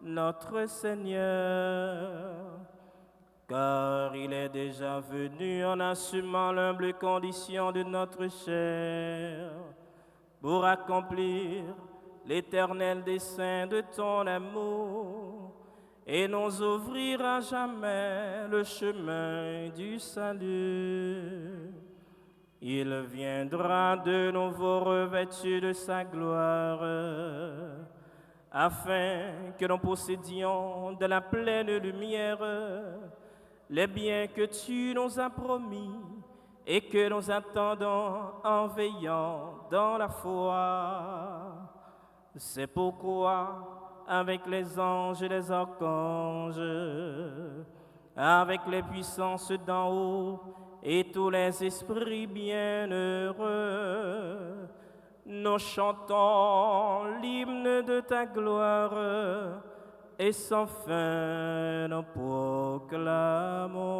notre Seigneur. Car il est déjà venu en assumant l'humble condition de notre chair, pour accomplir l'éternel dessein de ton amour et nous ouvrir à jamais le chemin du salut. Il viendra de nouveau revêtu de sa gloire, afin que nous possédions de la pleine lumière les biens que tu nous as promis et que nous attendons en veillant dans la foi. C'est pourquoi, avec les anges et les archanges, avec les puissances d'en haut et tous les esprits bienheureux, nous chantons l'hymne de ta gloire et sans fin nous proclamons.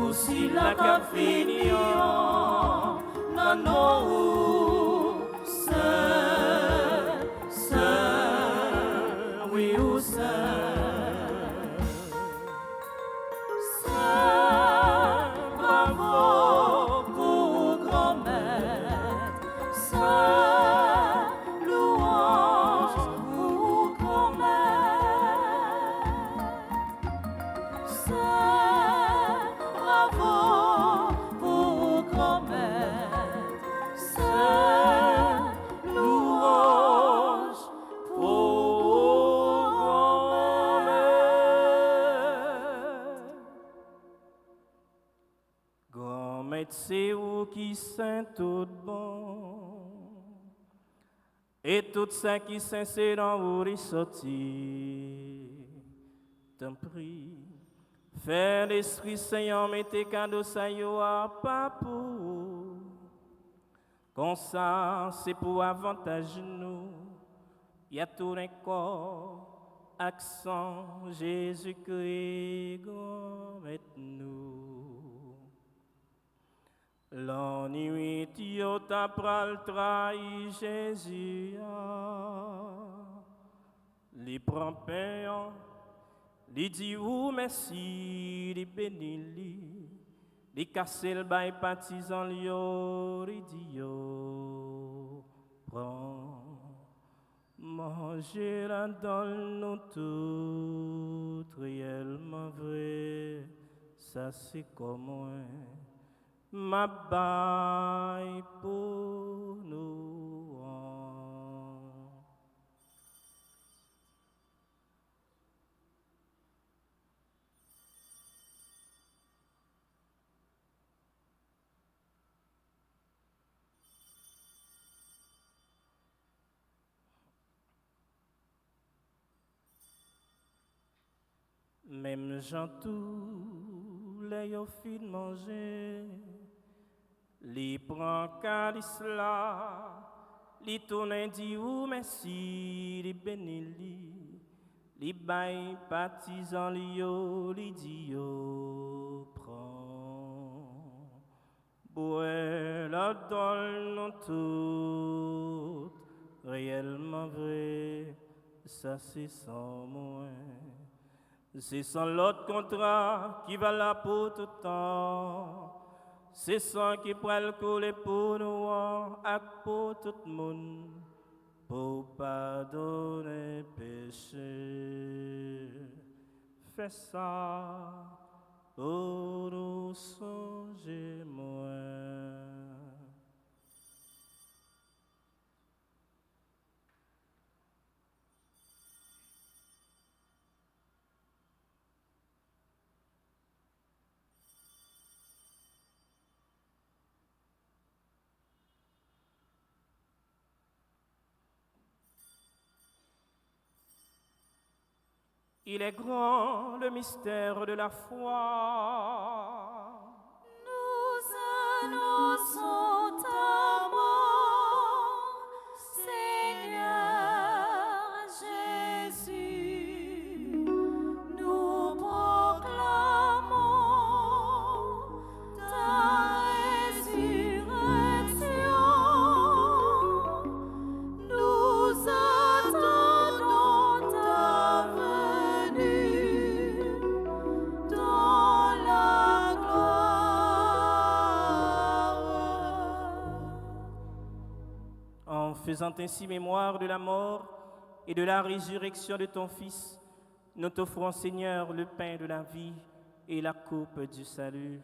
souci la qu'a fini non non seul oui ou seul bravo pour grand-mère louange pour grand-mère bravo pour grand-mère louange pour grand-mère. Grand-mère, c'est vous qui saint tout bon. Et tout ça qui c'est dans vous ressortir. T'en prie. Fais l'Esprit Saint, mettez cadeau ça yo à pas pour. Comme ça, c'est pour avantage nous. Y a tout un corps, accent Jésus-Christ, nous. L'ennui, yo t'a pral trahi Jésus. Li prend pain. Li dit ou merci, li béni li casse le bail partisan li dit yo, prends, manger la dans nous tout, réellement vrai, ça c'est comme moi, ma bail pour nous. Même gens tous les yo fin manger, li prend calice là, li tourne dit ou merci, li béni li bail partisan li dit yo prend, bois la donne nous tout, réellement vrai, ça c'est sans moi. C'est sans l'autre contrat qui va là pour tout temps. C'est sans qui prend le couler pour nous et pour tout le monde. Pour pardonner péché. Fais ça pour nous songer moins. Il est grand le mystère de la foi. Nous annonçons ta mort, Seigneur Jésus. Nous proclamons ta résurrection. Nous attendons ta venue dans la gloire. En faisant ainsi mémoire de la mort et de la résurrection de ton Fils, nous t'offrons, Seigneur, le pain de la vie et la coupe du salut.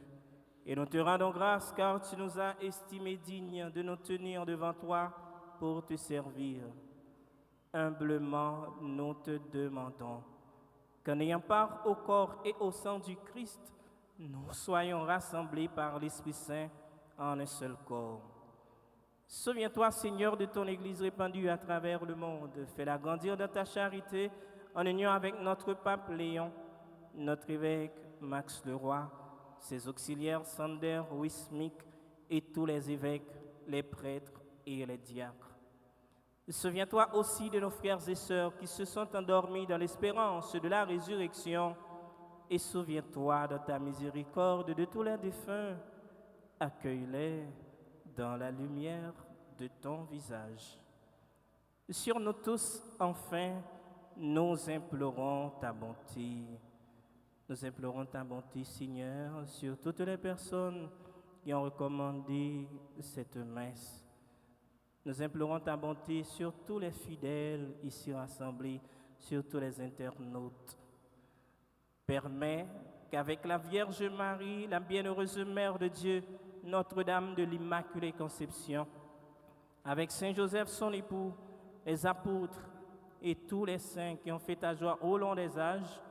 Et nous te rendons grâce car tu nous as estimés dignes de nous tenir devant toi pour te servir. Humblement, nous te demandons qu'en ayant part au corps et au sang du Christ, nous soyons rassemblés par l'Esprit Saint en un seul corps. Souviens-toi, Seigneur, de ton Église répandue à travers le monde. Fais-la grandir dans ta charité en union avec notre pape Léon, notre évêque Max Leroy, ses auxiliaires Sander, Wismik et tous les évêques, les prêtres et les diacres. Souviens-toi aussi de nos frères et sœurs qui se sont endormis dans l'espérance de la résurrection et souviens-toi de ta miséricorde de tous les défunts. Accueille-les dans la lumière de ton visage. Sur nous tous, enfin, nous implorons ta bonté. Nous implorons ta bonté, Seigneur, sur toutes les personnes qui ont recommandé cette messe. Nous implorons ta bonté sur tous les fidèles ici rassemblés, sur tous les internautes. Permets qu'avec la Vierge Marie, la bienheureuse Mère de Dieu, Notre-Dame de l'Immaculée Conception, avec Saint Joseph son époux, les apôtres et tous les saints qui ont fait ta joie au long des âges,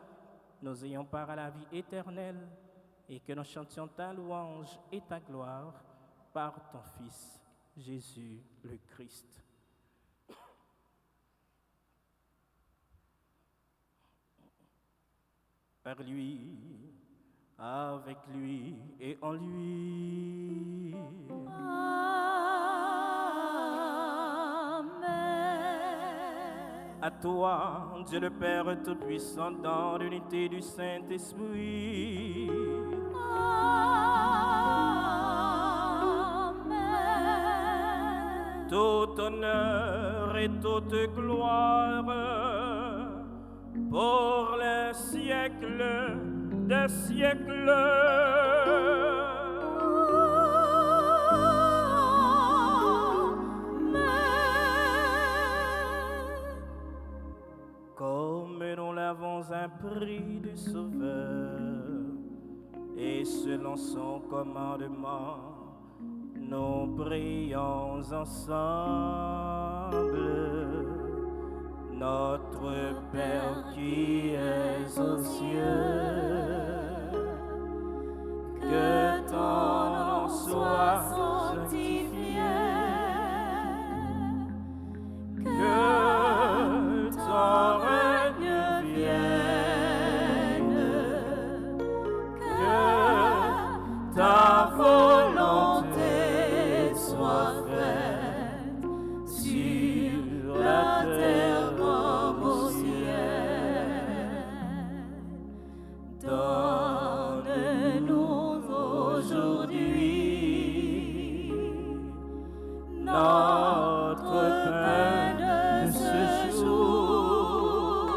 nous ayons part à la vie éternelle et que nous chantions ta louange et ta gloire par ton Fils, Jésus le Christ. Par lui, avec lui et en lui. Amen. À toi, Dieu le Père Tout-Puissant, dans l'unité du Saint-Esprit. Amen. Tout honneur et toute gloire pour les siècles des siècles. Comme nous l'avons appris du Sauveur, et selon son commandement, nous prions ensemble. Notre Père qui es aux cieux, que ton nom soit sanctifié, que ton règne vienne, que ta volonté soit faite sur la terre comme au ciel. Donne-nous aujourd'hui notre pain de ce jour.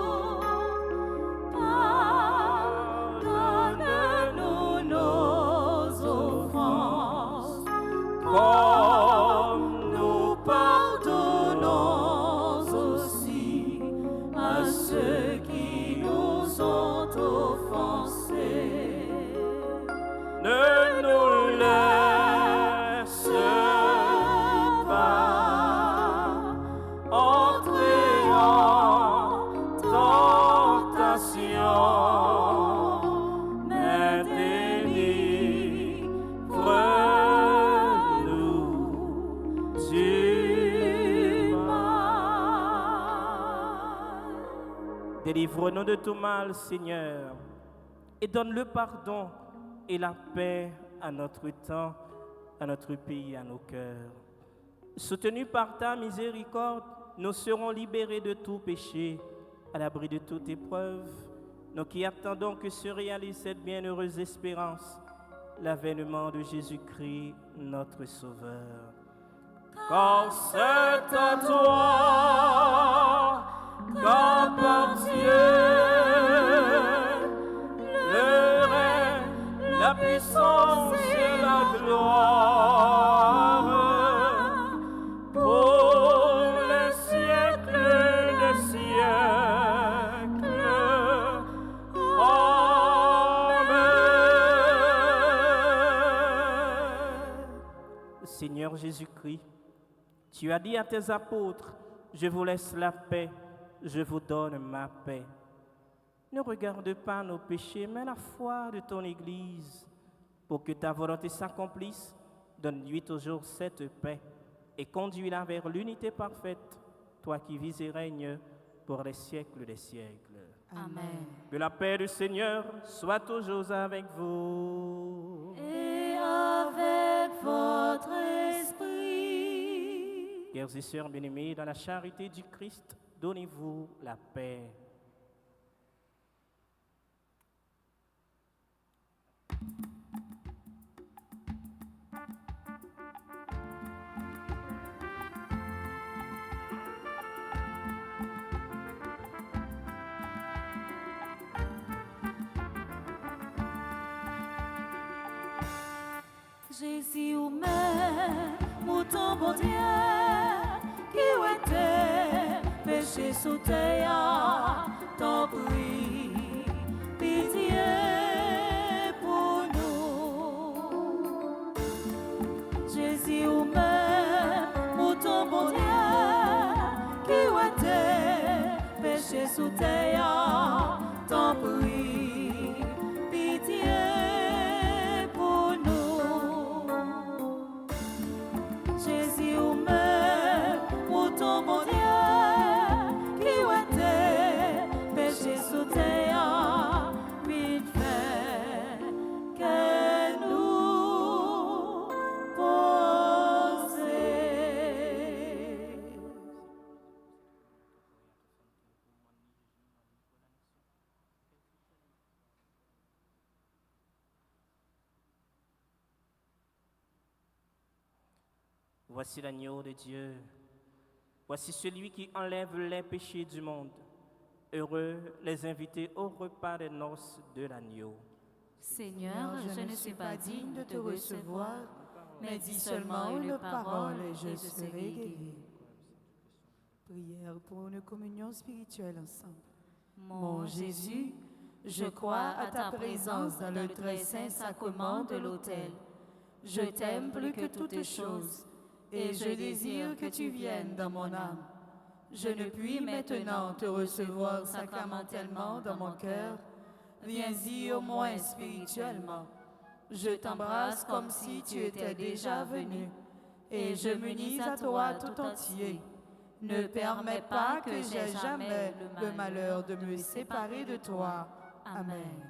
Pardonne-nous nos offenses, comme nous pardonnons aussi à ceux qui nous ont offensés. Ne nous laisse pas entrer en tentation, mais délivre-nous du mal. Délivre-nous de tout mal, Seigneur, et donne le pardon et la paix à notre temps, à notre pays, à nos cœurs. Soutenus par ta miséricorde, nous serons libérés de tout péché, à l'abri de toute épreuve, nous qui attendons que se réalise cette bienheureuse espérance, l'avènement de Jésus-Christ, notre Sauveur. Car c'est à toi qu'appartient le règne, la puissance et la gloire pour les siècles des siècles. Amen. Seigneur Jésus-Christ, tu as dit à tes apôtres, je vous laisse la paix, je vous donne ma paix. Ne regarde pas nos péchés, mais la foi de ton Église. Pour que ta volonté s'accomplisse, donne-lui toujours cette paix et conduis-la vers l'unité parfaite, toi qui vis et règnes pour les siècles des siècles. Amen. Que la paix du Seigneur soit toujours avec vous. Et avec votre esprit. Frères et sœurs bien-aimés, dans la charité du Christ, donnez-vous la paix. Jésus ou même, mouton bon Dieu, qui était péché sous terre, t'en prie, pitié pour nous. Jésus ou même, mouton bon Dieu, qui était péché sous terre, t'en prie, pitié pour nous. Jésus ou même, mouton bon Dieu, qui était péché sous terre, vite fait que nous poser. Voici l'agneau de Dieu. Voici celui qui enlève les péchés du monde. Heureux les invités au repas des noces de l'agneau. Seigneur, je ne suis pas digne de te recevoir, mais dis seulement une parole et je serai guéri. Prière pour une communion spirituelle ensemble. Mon Jésus, je crois à ta présence dans le très saint sacrement de l'autel. Je t'aime plus que toutes choses et je désire que tu viennes dans mon âme. Je ne puis maintenant te recevoir sacramentellement dans mon cœur. Viens-y au moins spirituellement. Je t'embrasse comme si tu étais déjà venu et je m'unis à toi tout entier. Ne permets pas que j'aie jamais le malheur de me séparer de toi. Amen.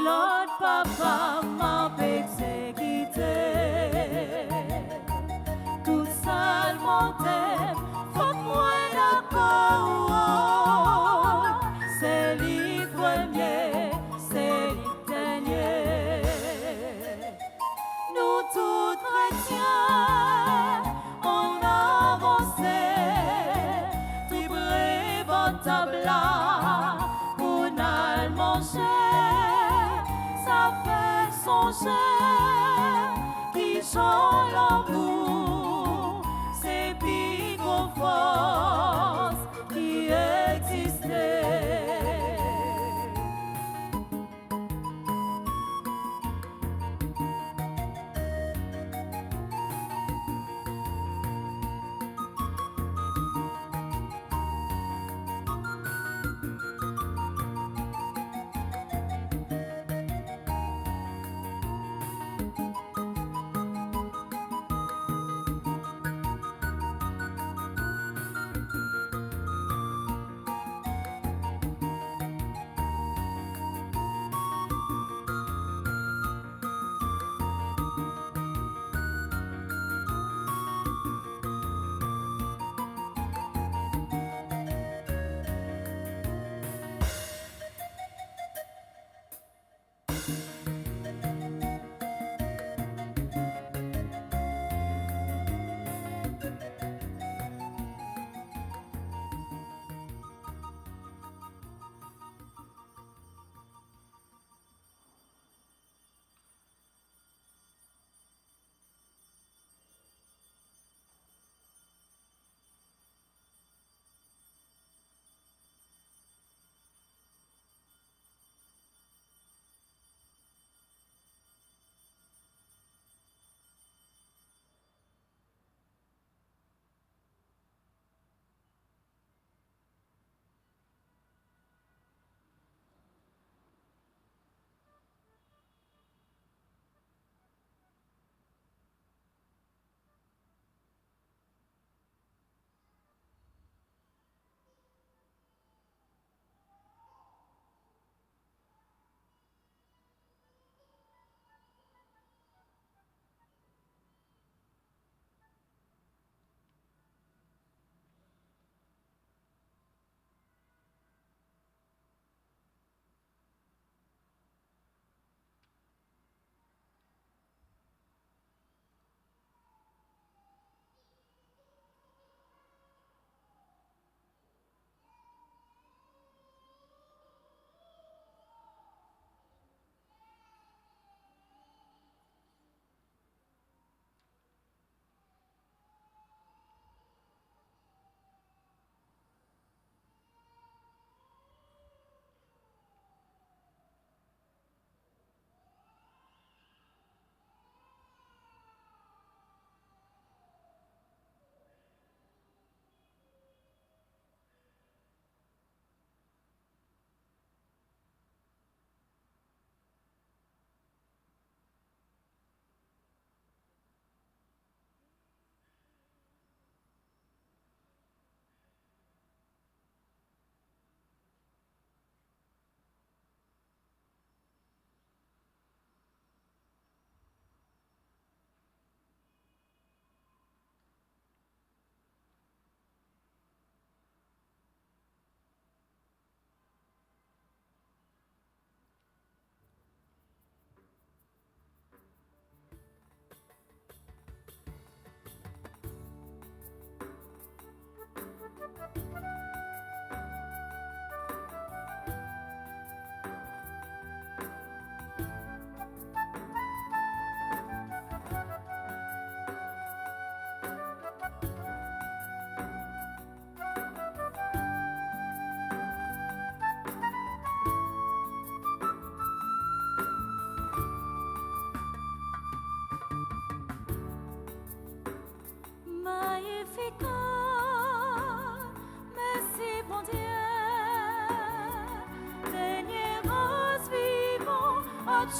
l'autre papa m'a persécuté. Tout seul mon thème, faut que moi d'accord. C'est le premier, c'est le dernier. Nous tous chrétiens, on avançait, tribré votre table là, on a le manger, ça fait songer, qui chante l'amour, c'est plus gros force qui existait.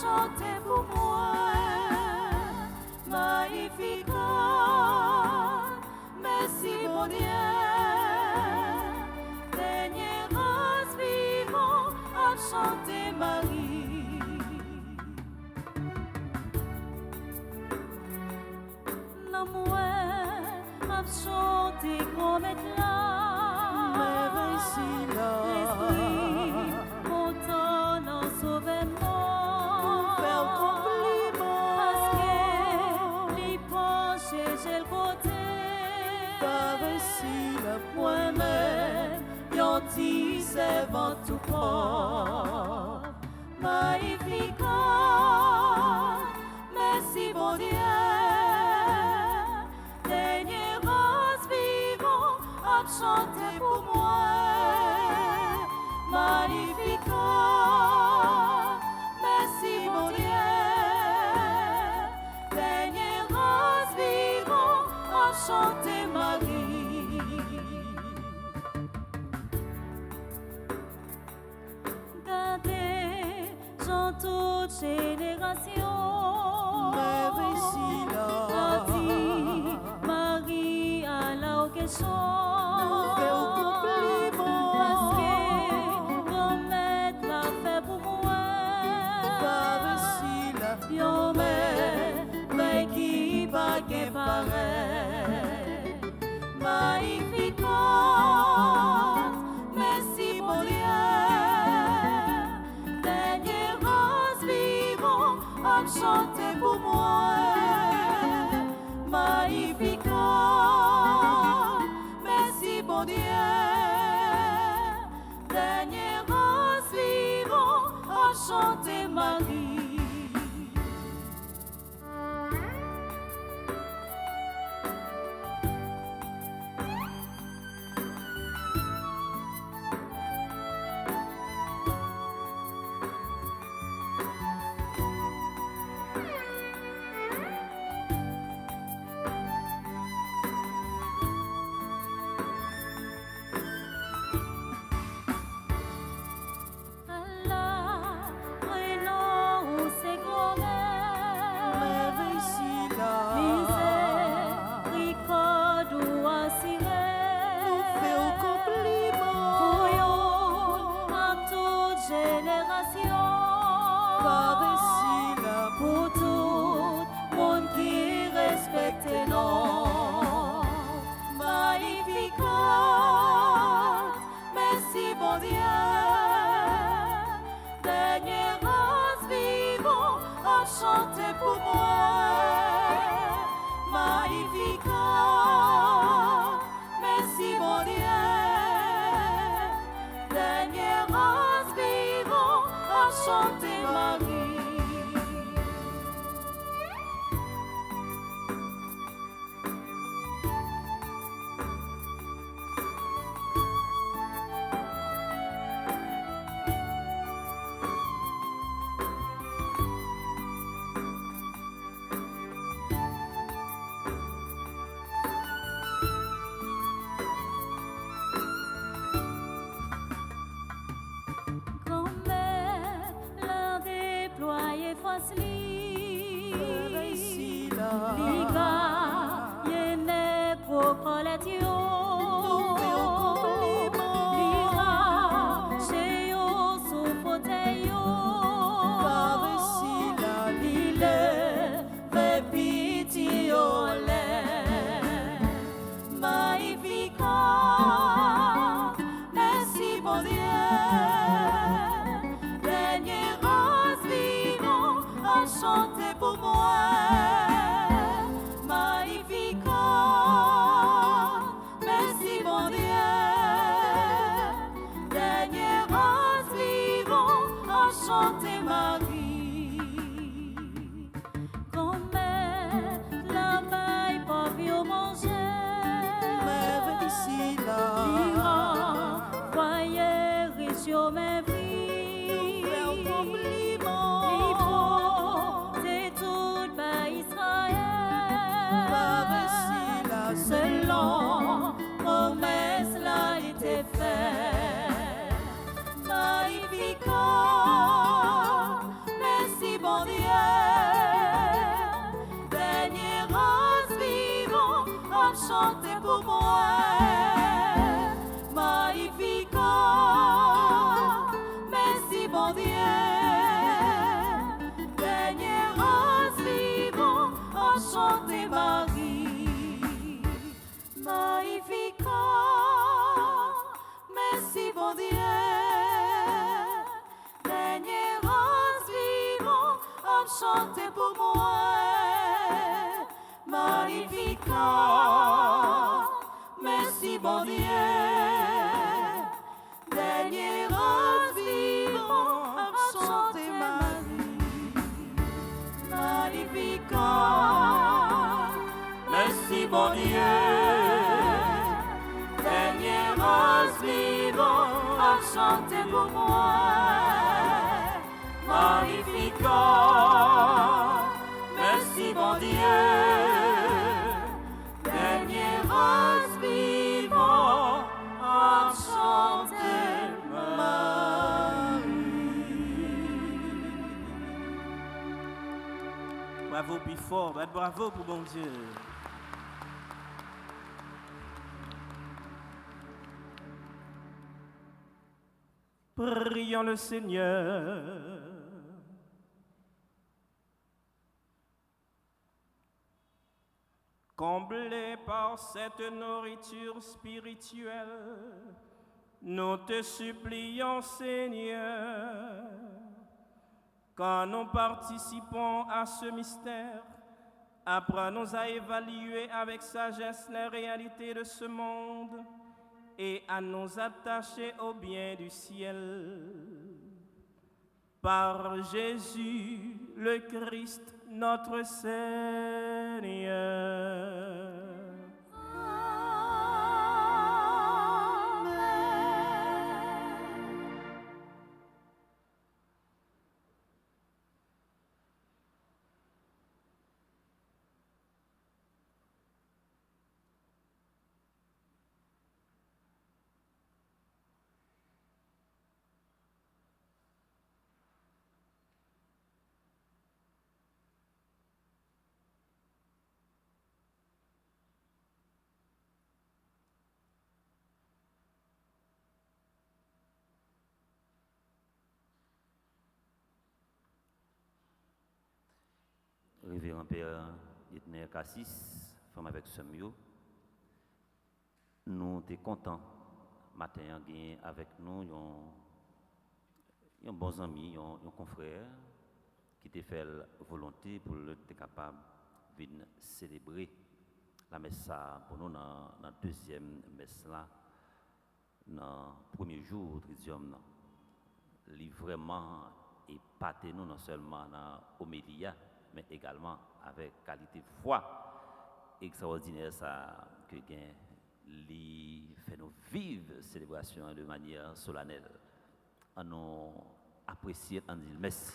chantez pour moi, magnifique, merci mon Dieu, dernière race vivant, à chanter Marie. dans toute génération. Réveille-si-la. Marie à la chante. Nous faisons compliment. Parce que grand-mère l'a fait pour moi. Réveille-si-la. Yon mais qui va qu'est pareil. Magnificat, merci mon Dieu. Dernier rose vivant, on chante pour moi. Magnificat, merci mon Dieu. Dernier rose vivant, on chante Marie. Pour tout monde qui respecte non. Magnificat, merci bon Dieu. Dernier rose vivant, on chante pour moi. Magnificat, merci bon Dieu. Dernier rose vivant, on chante Marie. Chantez pour moi, magnificat, merci mon Dieu. Dernier rose vivant, enchantez Marie. Grand-mère, la maille pas vu manger. Mais ici là, voyez riche mes vies. Selon promesse là était fait. Magnificat, merci bon Dieu. Dernier rose vivant, enchantez pour moi. Magnificat, merci bon Dieu. Dernier rose vivant, enchantez Marie. Magnificat, merci bon Dieu. Dernier rose vivant, enchantez pour moi. Magnificat, merci bon Dieu. Dernier rose vivant, enchantez Marie. Magnificat, merci bon Dieu. Dernier rose vivant, enchantez pour moi. Magnificat, merci bon Dieu. Dernier rose vivant, enchantez Marie. Bravo, plus fort. Bravo pour bon Dieu. Prions le Seigneur. Comblés par cette nourriture spirituelle, nous te supplions, Seigneur, quand nous participons à ce mystère, apprends-nous à évaluer avec sagesse les réalités de ce monde et à nous attacher au bien du ciel. Par Jésus le Christ, notre Seigneur. Révérend Père Edner Cassis, femme avec Semio, nous sommes contents matin gagner avec nous un bon ami, un confrère qui t'a fait la volonté pour être capable de célébrer la messe pour nous dans la deuxième messe là, dans le premier jour du tridium. Il vraiment épaté nous non seulement dans l'homélie, mais également avec qualité de foi extraordinaire ça que gain li fait nous vivre célébration de manière solennelle. On nous apprécie, on dit merci.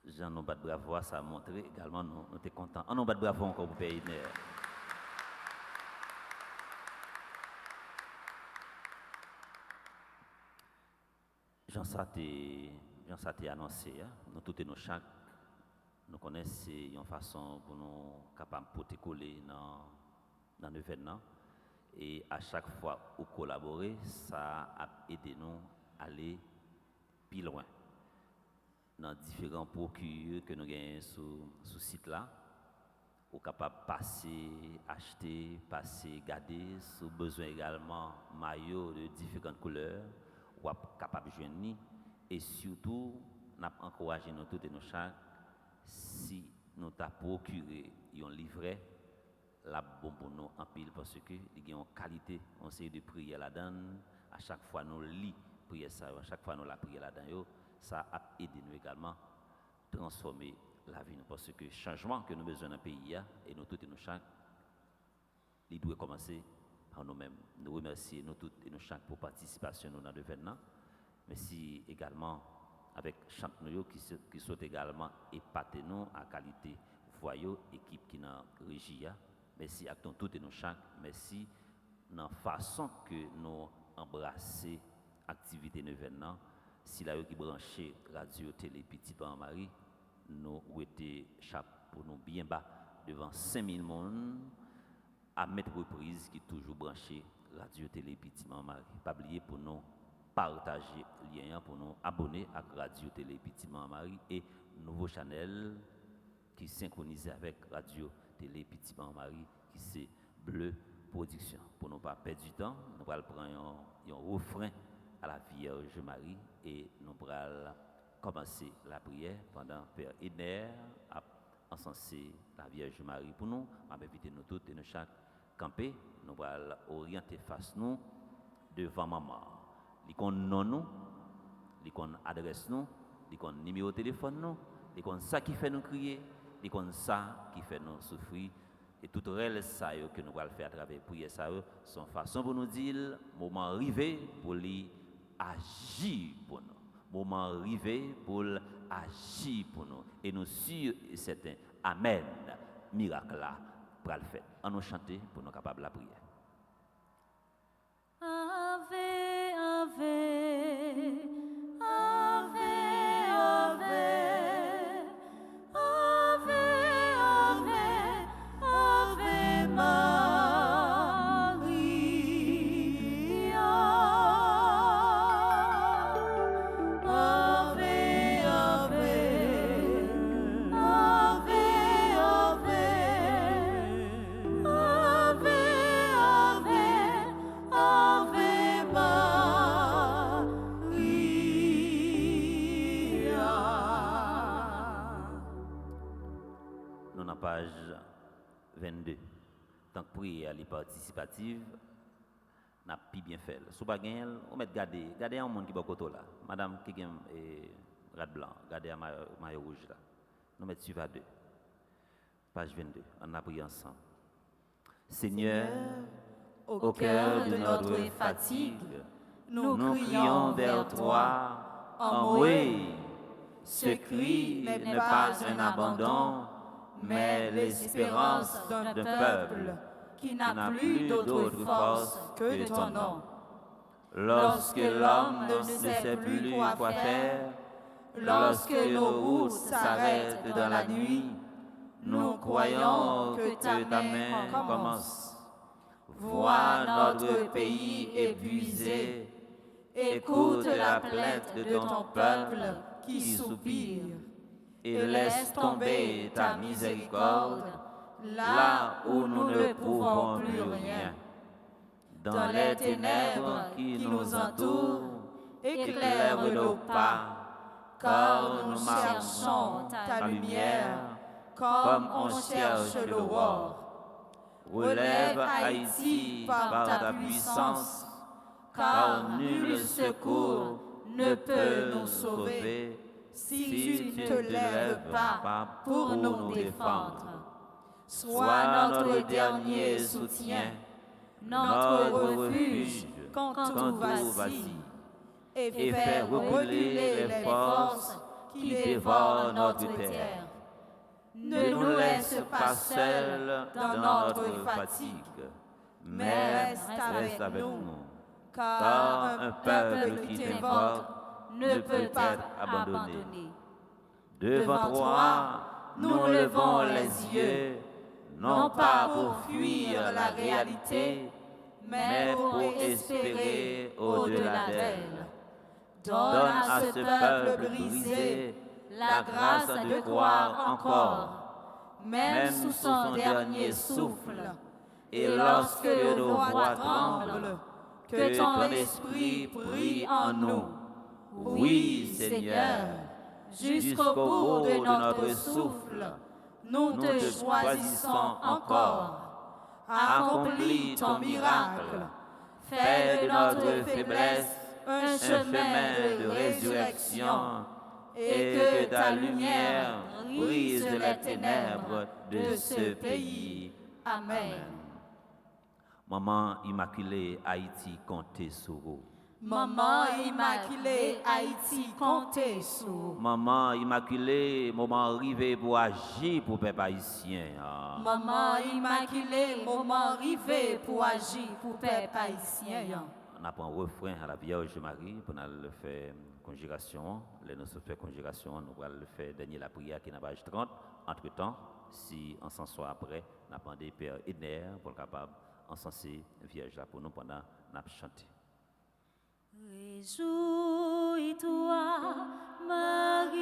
Jean nous bat bravo, ça a montré également nous sommes contents. On nous bat bravo encore pour Père Edner. Jean Saté annoncé, nous tous et nos chaque, nous connaissons une façon pour nous capables de coller dans l'événement. Et à chaque fois où collaborer, ça a aidé nous à aller plus loin. Dans différents procures que nous avons sur ce site-là, nous sommes capables de passer, acheter, passer, garder, sous besoin également maillots de différentes couleurs. Ou capable de joindre et surtout nous encouragé nous tous et nous chaque si nous t'a procuré un livret la bon pour nous en pile parce que il y a une qualité on sait de prière là-dedans à chaque fois nous lit prière ça à chaque fois nous la prière là-dedans ça a aidé nous également transformer la vie parce que changement que nous besoin dans le pays et nous tous et nous chaque il doit commencer nous-mêmes. Nous remercions nous tous et nous chaque pour participation dans l'événement. Merci également avec chaque nous qui sont également épatés nous à qualité voyou équipe qui dans régie. Merci à tous et nous chaque. Merci dans la façon que nous embrasser activité de l'événement. Si là qui branché radio télé petit Pan Marie, nous était chaque pour nous bien bas devant 5000 personnes. À mettre reprise qui est toujours branché radio télé petit Marie. Pas oublier pour nous partager lien pour nous abonner à radio télé petit Marie et nouveau channel qui synchronisé avec radio télé petit Marie qui c'est Bleu Production. Pour ne pas perdre du temps, nous allons prendre un refrain à la Vierge Marie et nous allons commencer la prière pendant Père Edner a encensé la Vierge Marie pour nous. On va inviter nous tous et nous chaque camper, nous allons orienter face nous devant maman. L'icon nom nous, l'icon adresse nous, l'icon numéro de téléphone nous, l'icon ça qui fait nous crier, l'icon ça qui fait nous souffrir. Et tout le ça que nous allons faire à travers prière ça sont façon pour nous dire moment arrivé pour lui agir pour nous. Moment arrivé pour agir pour nous. Et nous sûrs et certains, amen, miracle là. Pour le faire. On nous chanter pour nous capables de la prière. Ave, ave. 22. Tant que prière est participative, n'a pas bien fait. Si vous n'avez pas on met garder un monde qui est côté là. Madame qui est rat blanc, gardez un maillot rouge là. Nous mettons suivre à 2. Page 22. On a prié ensemble. Seigneur, au cœur de notre fatigue, nous crions vers toi en oui. Ce cri n'est pas un abandon, mais l'espérance d'un peuple qui n'a plus d'autre force que ton nom. Lorsque l'homme ne sait plus quoi faire, lorsque nos routes s'arrêtent dans la nuit, nous croyons que ta main commence. Vois notre pays épuisé, écoute la plainte de ton peuple qui soupire, et laisse tomber ta miséricorde là où nous ne pouvons plus rien. Dans les ténèbres qui nous entourent, éclaire nos pas, car nous cherchons ta lumière comme on cherche l'aurore. Relève Haïti par ta puissance, car nul secours ne peut nous sauver si tu ne te lèves pas pour nous défendre. Sois notre dernier soutien, notre refuge quand tout vacille, et fais reculer les forces qui dévorent notre terre. Ne nous laisse pas seuls dans notre fatigue, mais reste avec nous, car un peuple qui t'invoque ne peut pas être abandonné. Devant toi, nous levons les yeux, non pas pour fuir la réalité, mais pour espérer au-delà d'elle. Donne à ce peuple brisé la grâce de croire encore, même sous son dernier souffle, et lorsque nos voix tremblent, que ton esprit brille en nous. Oui, Seigneur, jusqu'au bout de notre souffle, nous te choisissons encore. Accomplis ton miracle, fais de notre faiblesse un chemin de résurrection, et que ta lumière brise les ténèbres de ce pays. Amen. Maman Immaculée Haïti, comptez sur vous. Maman Immaculée Haïti, comptez sur vous. Maman Immaculée, moment arrivé pour agir pour les peuple haïtien. Maman Immaculée, moment arrivé pour agir pour les peuple haïtien. On apprend un refrain à la Vierge Marie pour nous faire conjuration. Les nous faire conjuration, nous allons le faire dernier la prière qui est dans page 30. Entre-temps, si on s'en soit après, nous apprend des pères Edner pour être capable d'encenser Vierge là pour nous pendant nous chanter. Réjouis-toi, Marie,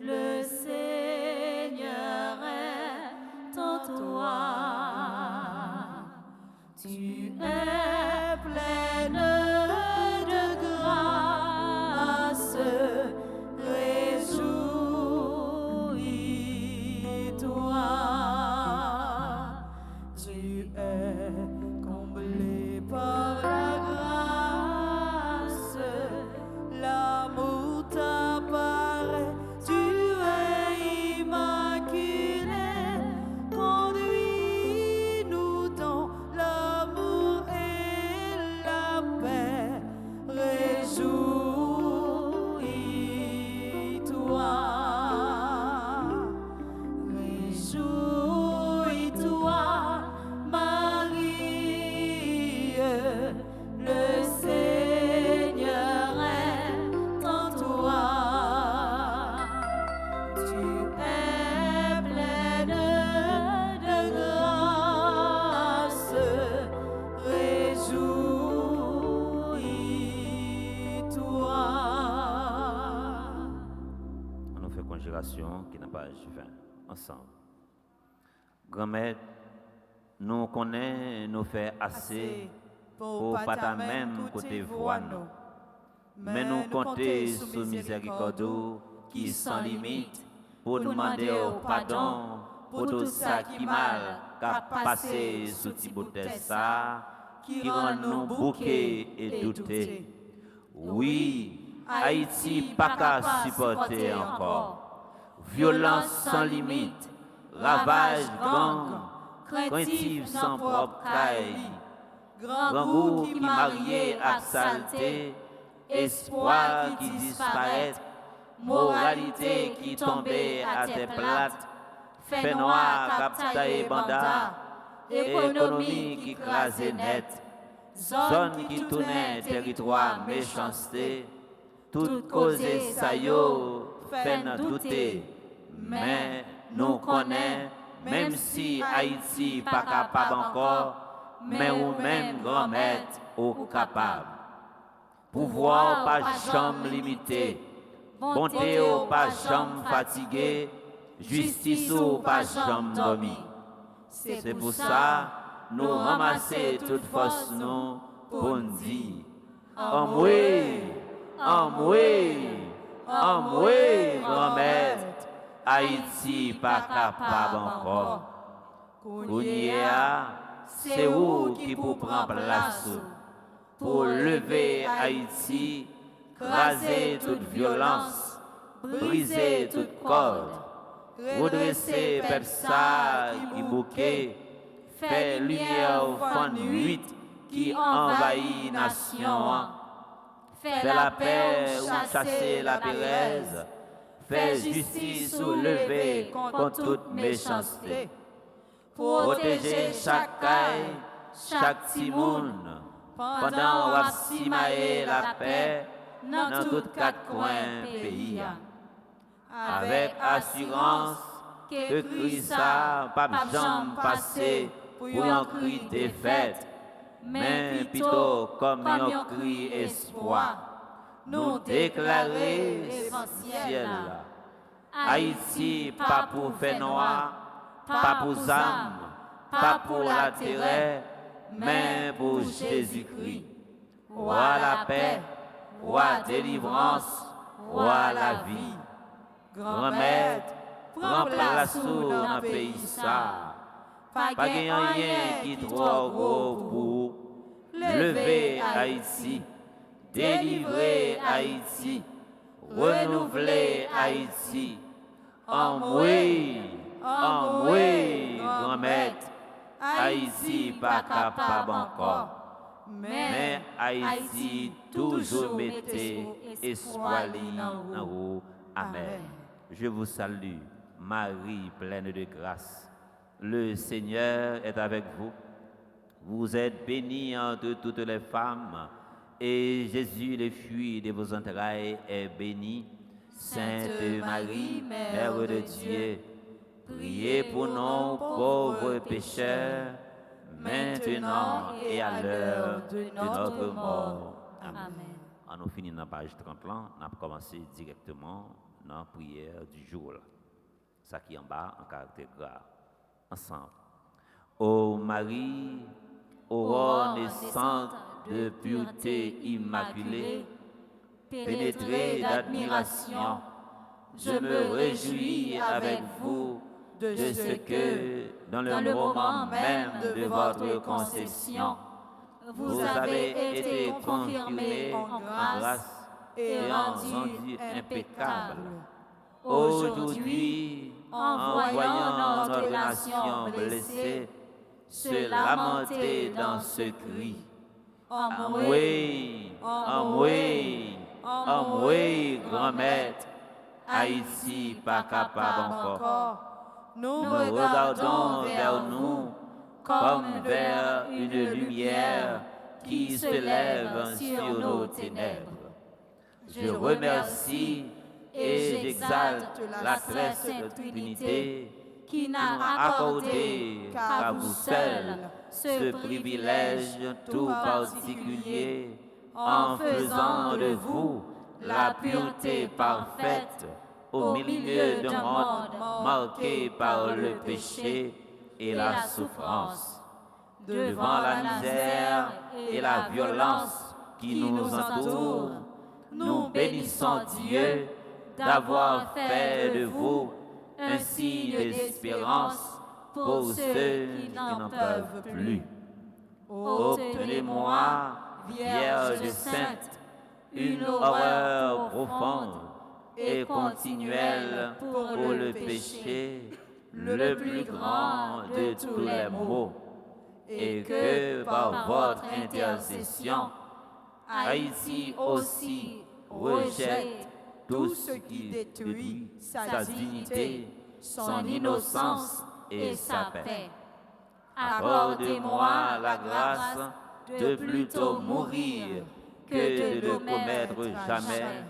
le Seigneur est en toi. Tu es pleine de grâce, réjouis-toi. Tu es comblée par la grâce, l'amour t'apparaît, tu es immaculée, conduis-nous dans l'amour et la paix, réjouis-toi, réjouis-toi, Marie, le Seigneur est en toi. Tu es pleine de grâce, réjouis-toi. On nous fait conjuration qui n'a pas 20 ensemble. Grand-mère, nous connaissons, nous fait assez pour pas ta même côté voix nous. Mais nous compter sous miséricorde qui sans limite pour demander au pardon pour tout ça qui mal, qu'a passé sous Timothée ça, qui rend nous bouquets et douter. Oui, Haïti pas qu'à supporter encore. Violence sans limite, ravage gang, craintif sans propre caille, grand goût qui marié à saleté, espoir qui disparaît, moralité qui tombait à tes plates, fait noir captaille banda, économie qui crasait net, zone qui tournait territoire méchanceté, toute cause ça yo fait nous douter, mais nous connaissons, même si Haïti pas capable encore, mais ou même grand-mère ou capable. Pouvoir pas jamais limité, bonté ou pas jamais fatigué, justice ou pas jamais dormi. C'est pour ça nous ramasser toute force nous pour nous dire Amoué, grand-mère, Haïti pas capable encore. Kounia, c'est où qui pour prendre place pour lever Haïti, craser toute violence, briser toute corde, redresser peuple ça qui bouquet, faire lumière au fond de nuit qui envahit nation, faire la paix ou chasser la pérèse, faire justice ou lever contre toute méchanceté, protéger chaque caille, chaque timoun, pendant qu'on simailler la paix dans tous quatre coins pays. Avec assurance que Christ a pas jamais passé pour un cri défaite, mais plutôt comme un cri espoir. Nous déclarer essentiel. Haïti pas pour faire noir, pas pour âme, pas pour la terre, mais pour Jésus-Christ. Roi la paix, roi délivrance, roi la vie. Grand-mère, prends place dans le pays ça. Pas rien qui trop gros pour lever Haïti, délivrer Haïti, renouveler Haïti. Envoyez, grand-mère, Haïti pas capable encore. Mais Haïti toujours mettez espoir en vous. Amen. Je vous salue, Marie pleine de grâce. Le Seigneur est avec vous. Vous êtes bénie entre toutes les femmes, et Jésus, le fruit de vos entrailles, est béni. Sainte Marie, Mère de Dieu, priez pour nous pauvres pécheurs, maintenant et à l'heure de notre mort. Amen. On a fini dans la page 30 là, on a commencé directement dans la prière du jour. Ça qui est en bas, en caractère gras. Ensemble. Ô Marie, aurore naissante de pureté immaculée, pénétrée d'admiration, je me réjouis avec vous de ce que, dans le moment même de votre conception, vous avez été confirmée en grâce et rendue impeccable. Aujourd'hui, en voyant notre nation blessée, se lamenter dans ce cri. Amoué, grand-mère, Haïti pas capable encore. Nous regardons vers nous comme vers une lumière qui se lève sur nos ténèbres. Je remercie et j'exalte la très sainte Trinité qui n'a accordé qu'à vous seul ce privilège tout particulier en faisant de vous la pureté parfaite au milieu d'un monde marqué par le péché et la souffrance. Devant la misère et la violence qui nous entourent, nous bénissons Dieu d'avoir fait de vous un signe d'espérance pour ceux qui n'en peuvent plus. Ô tenez-moi, Vierge sainte, une horreur profonde et continuelle pour le péché, le plus grand de tous les maux, et que par votre intercession, Haïti aussi rejette tout ce qui détruit sa dignité, son innocence et sa paix. Accordez-moi la grâce de plutôt mourir que de ne commettre jamais,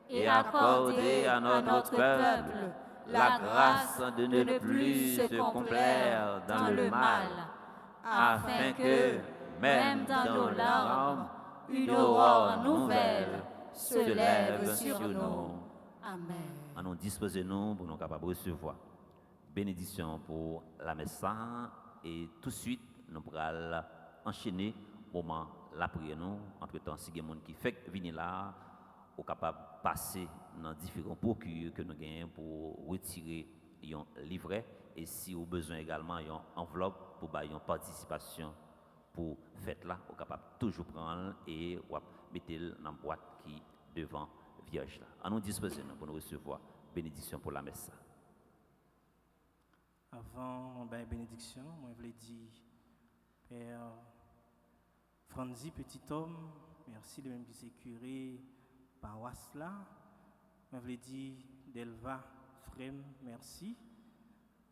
et accordez à notre peuple la grâce de ne plus se complaire dans le mal, afin que, même dans nos larmes, une aurore nouvelle se lève sur nous. Amen. Nous disposons-nous pour nous capables de recevoir bénédiction pour la messe et tout de suite nous pourrons enchaîner au moment la prière nous entre-temps si il y a des gens qui fait venir là ou capable de passer dans différents procures que nous gagnons pour retirer un livret et si au besoin également une enveloppe pour une participation pour fête là ou capable toujours prendre et mettre dans la boîte qui devant vierge là. À nous disposer pour nous recevoir bénédiction pour la messe. Avant la bénédiction, moi je voulais dire Père Franzi, petit homme, merci de même qui curé paroisse là. Moi je voulais dire Delva Frem, merci.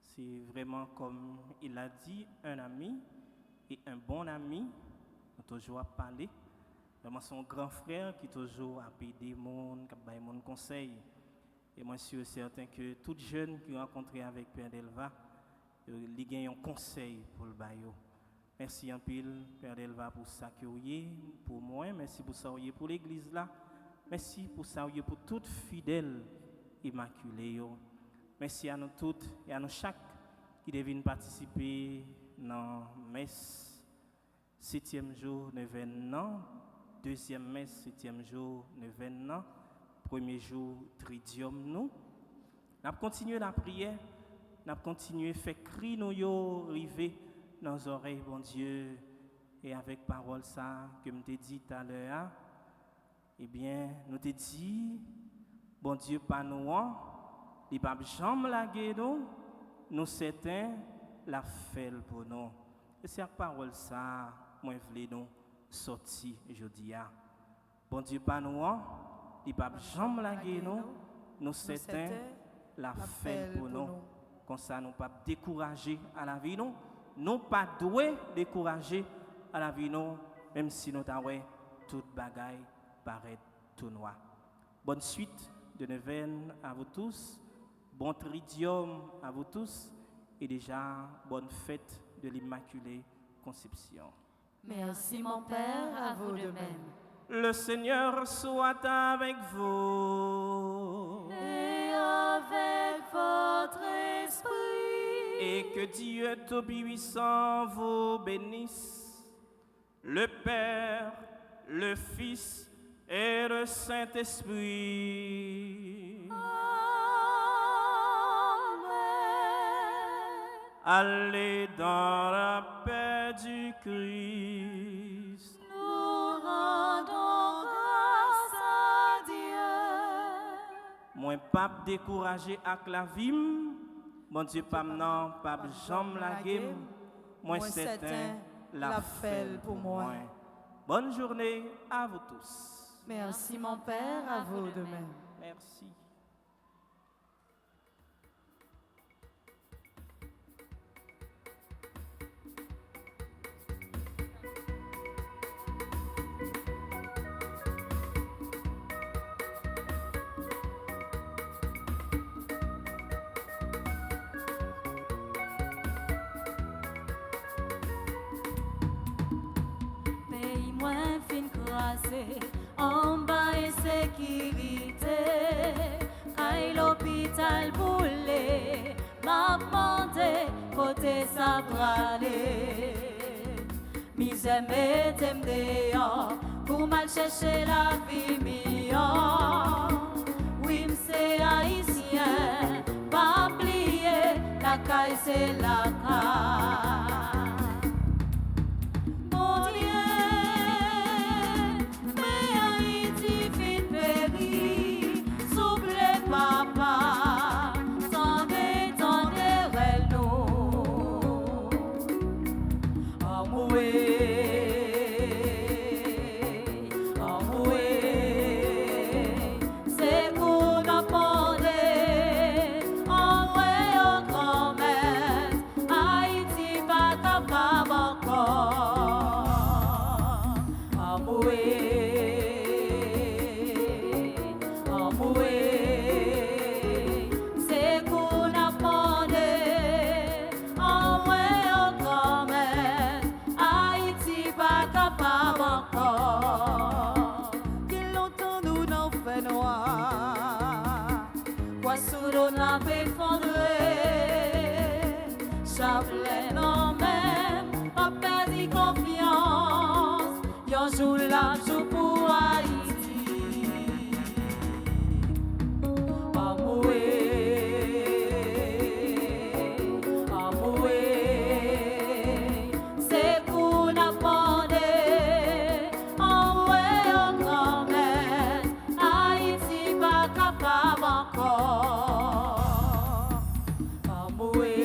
C'est vraiment comme il a dit, un ami et un bon ami, on toujours parlé. Vraiment son grand frère qui toujours a aidé les gens, qui a donné mon conseil. Et moi je suis certain que tout jeune qui rencontré avec Père Delva, il gagne un conseil pour le baillot. Merci en pile, Père Delva, pour ça que vous pour moi. Merci pour ça que pour l'église là. Merci pour ça pour toutes fidèles immaculées. Merci à nous toutes et à nous chaque qui deviennent participer dans la messe 7e jour, 9e an, 2e messe 7e jour, 9e an, 1er jour, tridium nous. Nous avons continué la prière. Nous avons continué à faire crier nous arriver dans nos oreilles, bon Dieu, et avec parole ça que je t'ai dit tout à l'heure, eh bien, nous t'ai dit, bon Dieu, pas nous, il pas jamais laguer nous certains la fait pour nous. Et c'est avec parole ça, moi je voulais nous sortir aujourd'hui. Bon Dieu, pas nous, il pas jamais laguer nous certains la fait pour nous. Comme ça, nous ne pas décourager à la vie, nous pas doués décourager à la vie, même si nous avons toute bagaille paraît tout noir. Bonne suite de neuvaine à vous tous, bon tridium à vous tous, et déjà bonne fête de l'Immaculée Conception. Merci mon Père, à vous de même. Le Seigneur soit avec vous. Et avec votre esprit. Et que Dieu Tout-Puissant vous bénisse, le Père, le Fils et le Saint-Esprit. Amen. Allez dans la paix du Christ. Nous rendons grâce à Dieu. Moi, pas découragé avec la vie. Mon Dieu, pas non, pas jambe la game. Moi, certain, la fait pour moi. Bonne journée à vous tous. Merci mon Père, à vous de même. Merci. En bas et sécurité, à l'hôpital boulé, m'a demandé côté ça bralé. Misère m'était dehors pour mal chercher la vie meilleure. Oui, m'sais haïtien, pas bataille c'est la carte. Mon Dieu, mais Haïti fin péri, souple papa, tendez nous. Amoué, c'est qu'on a pendé, envoyé au grand-mère, Haïti pas capable encore. Amoué, c'est qu'on a pendé, envoyé au grand-mère, Haïti pas capable encore. Qu'il longtemps nous n'en fait noir, quoi sous l'eau n'a pas effondré, chapelet non même, pas perdu confiance, yon joue la joue pour Haïti. Amoué, c'est qu'on a pendé, envoyé au grand-mère, Haïti pas capable encore. Amoué,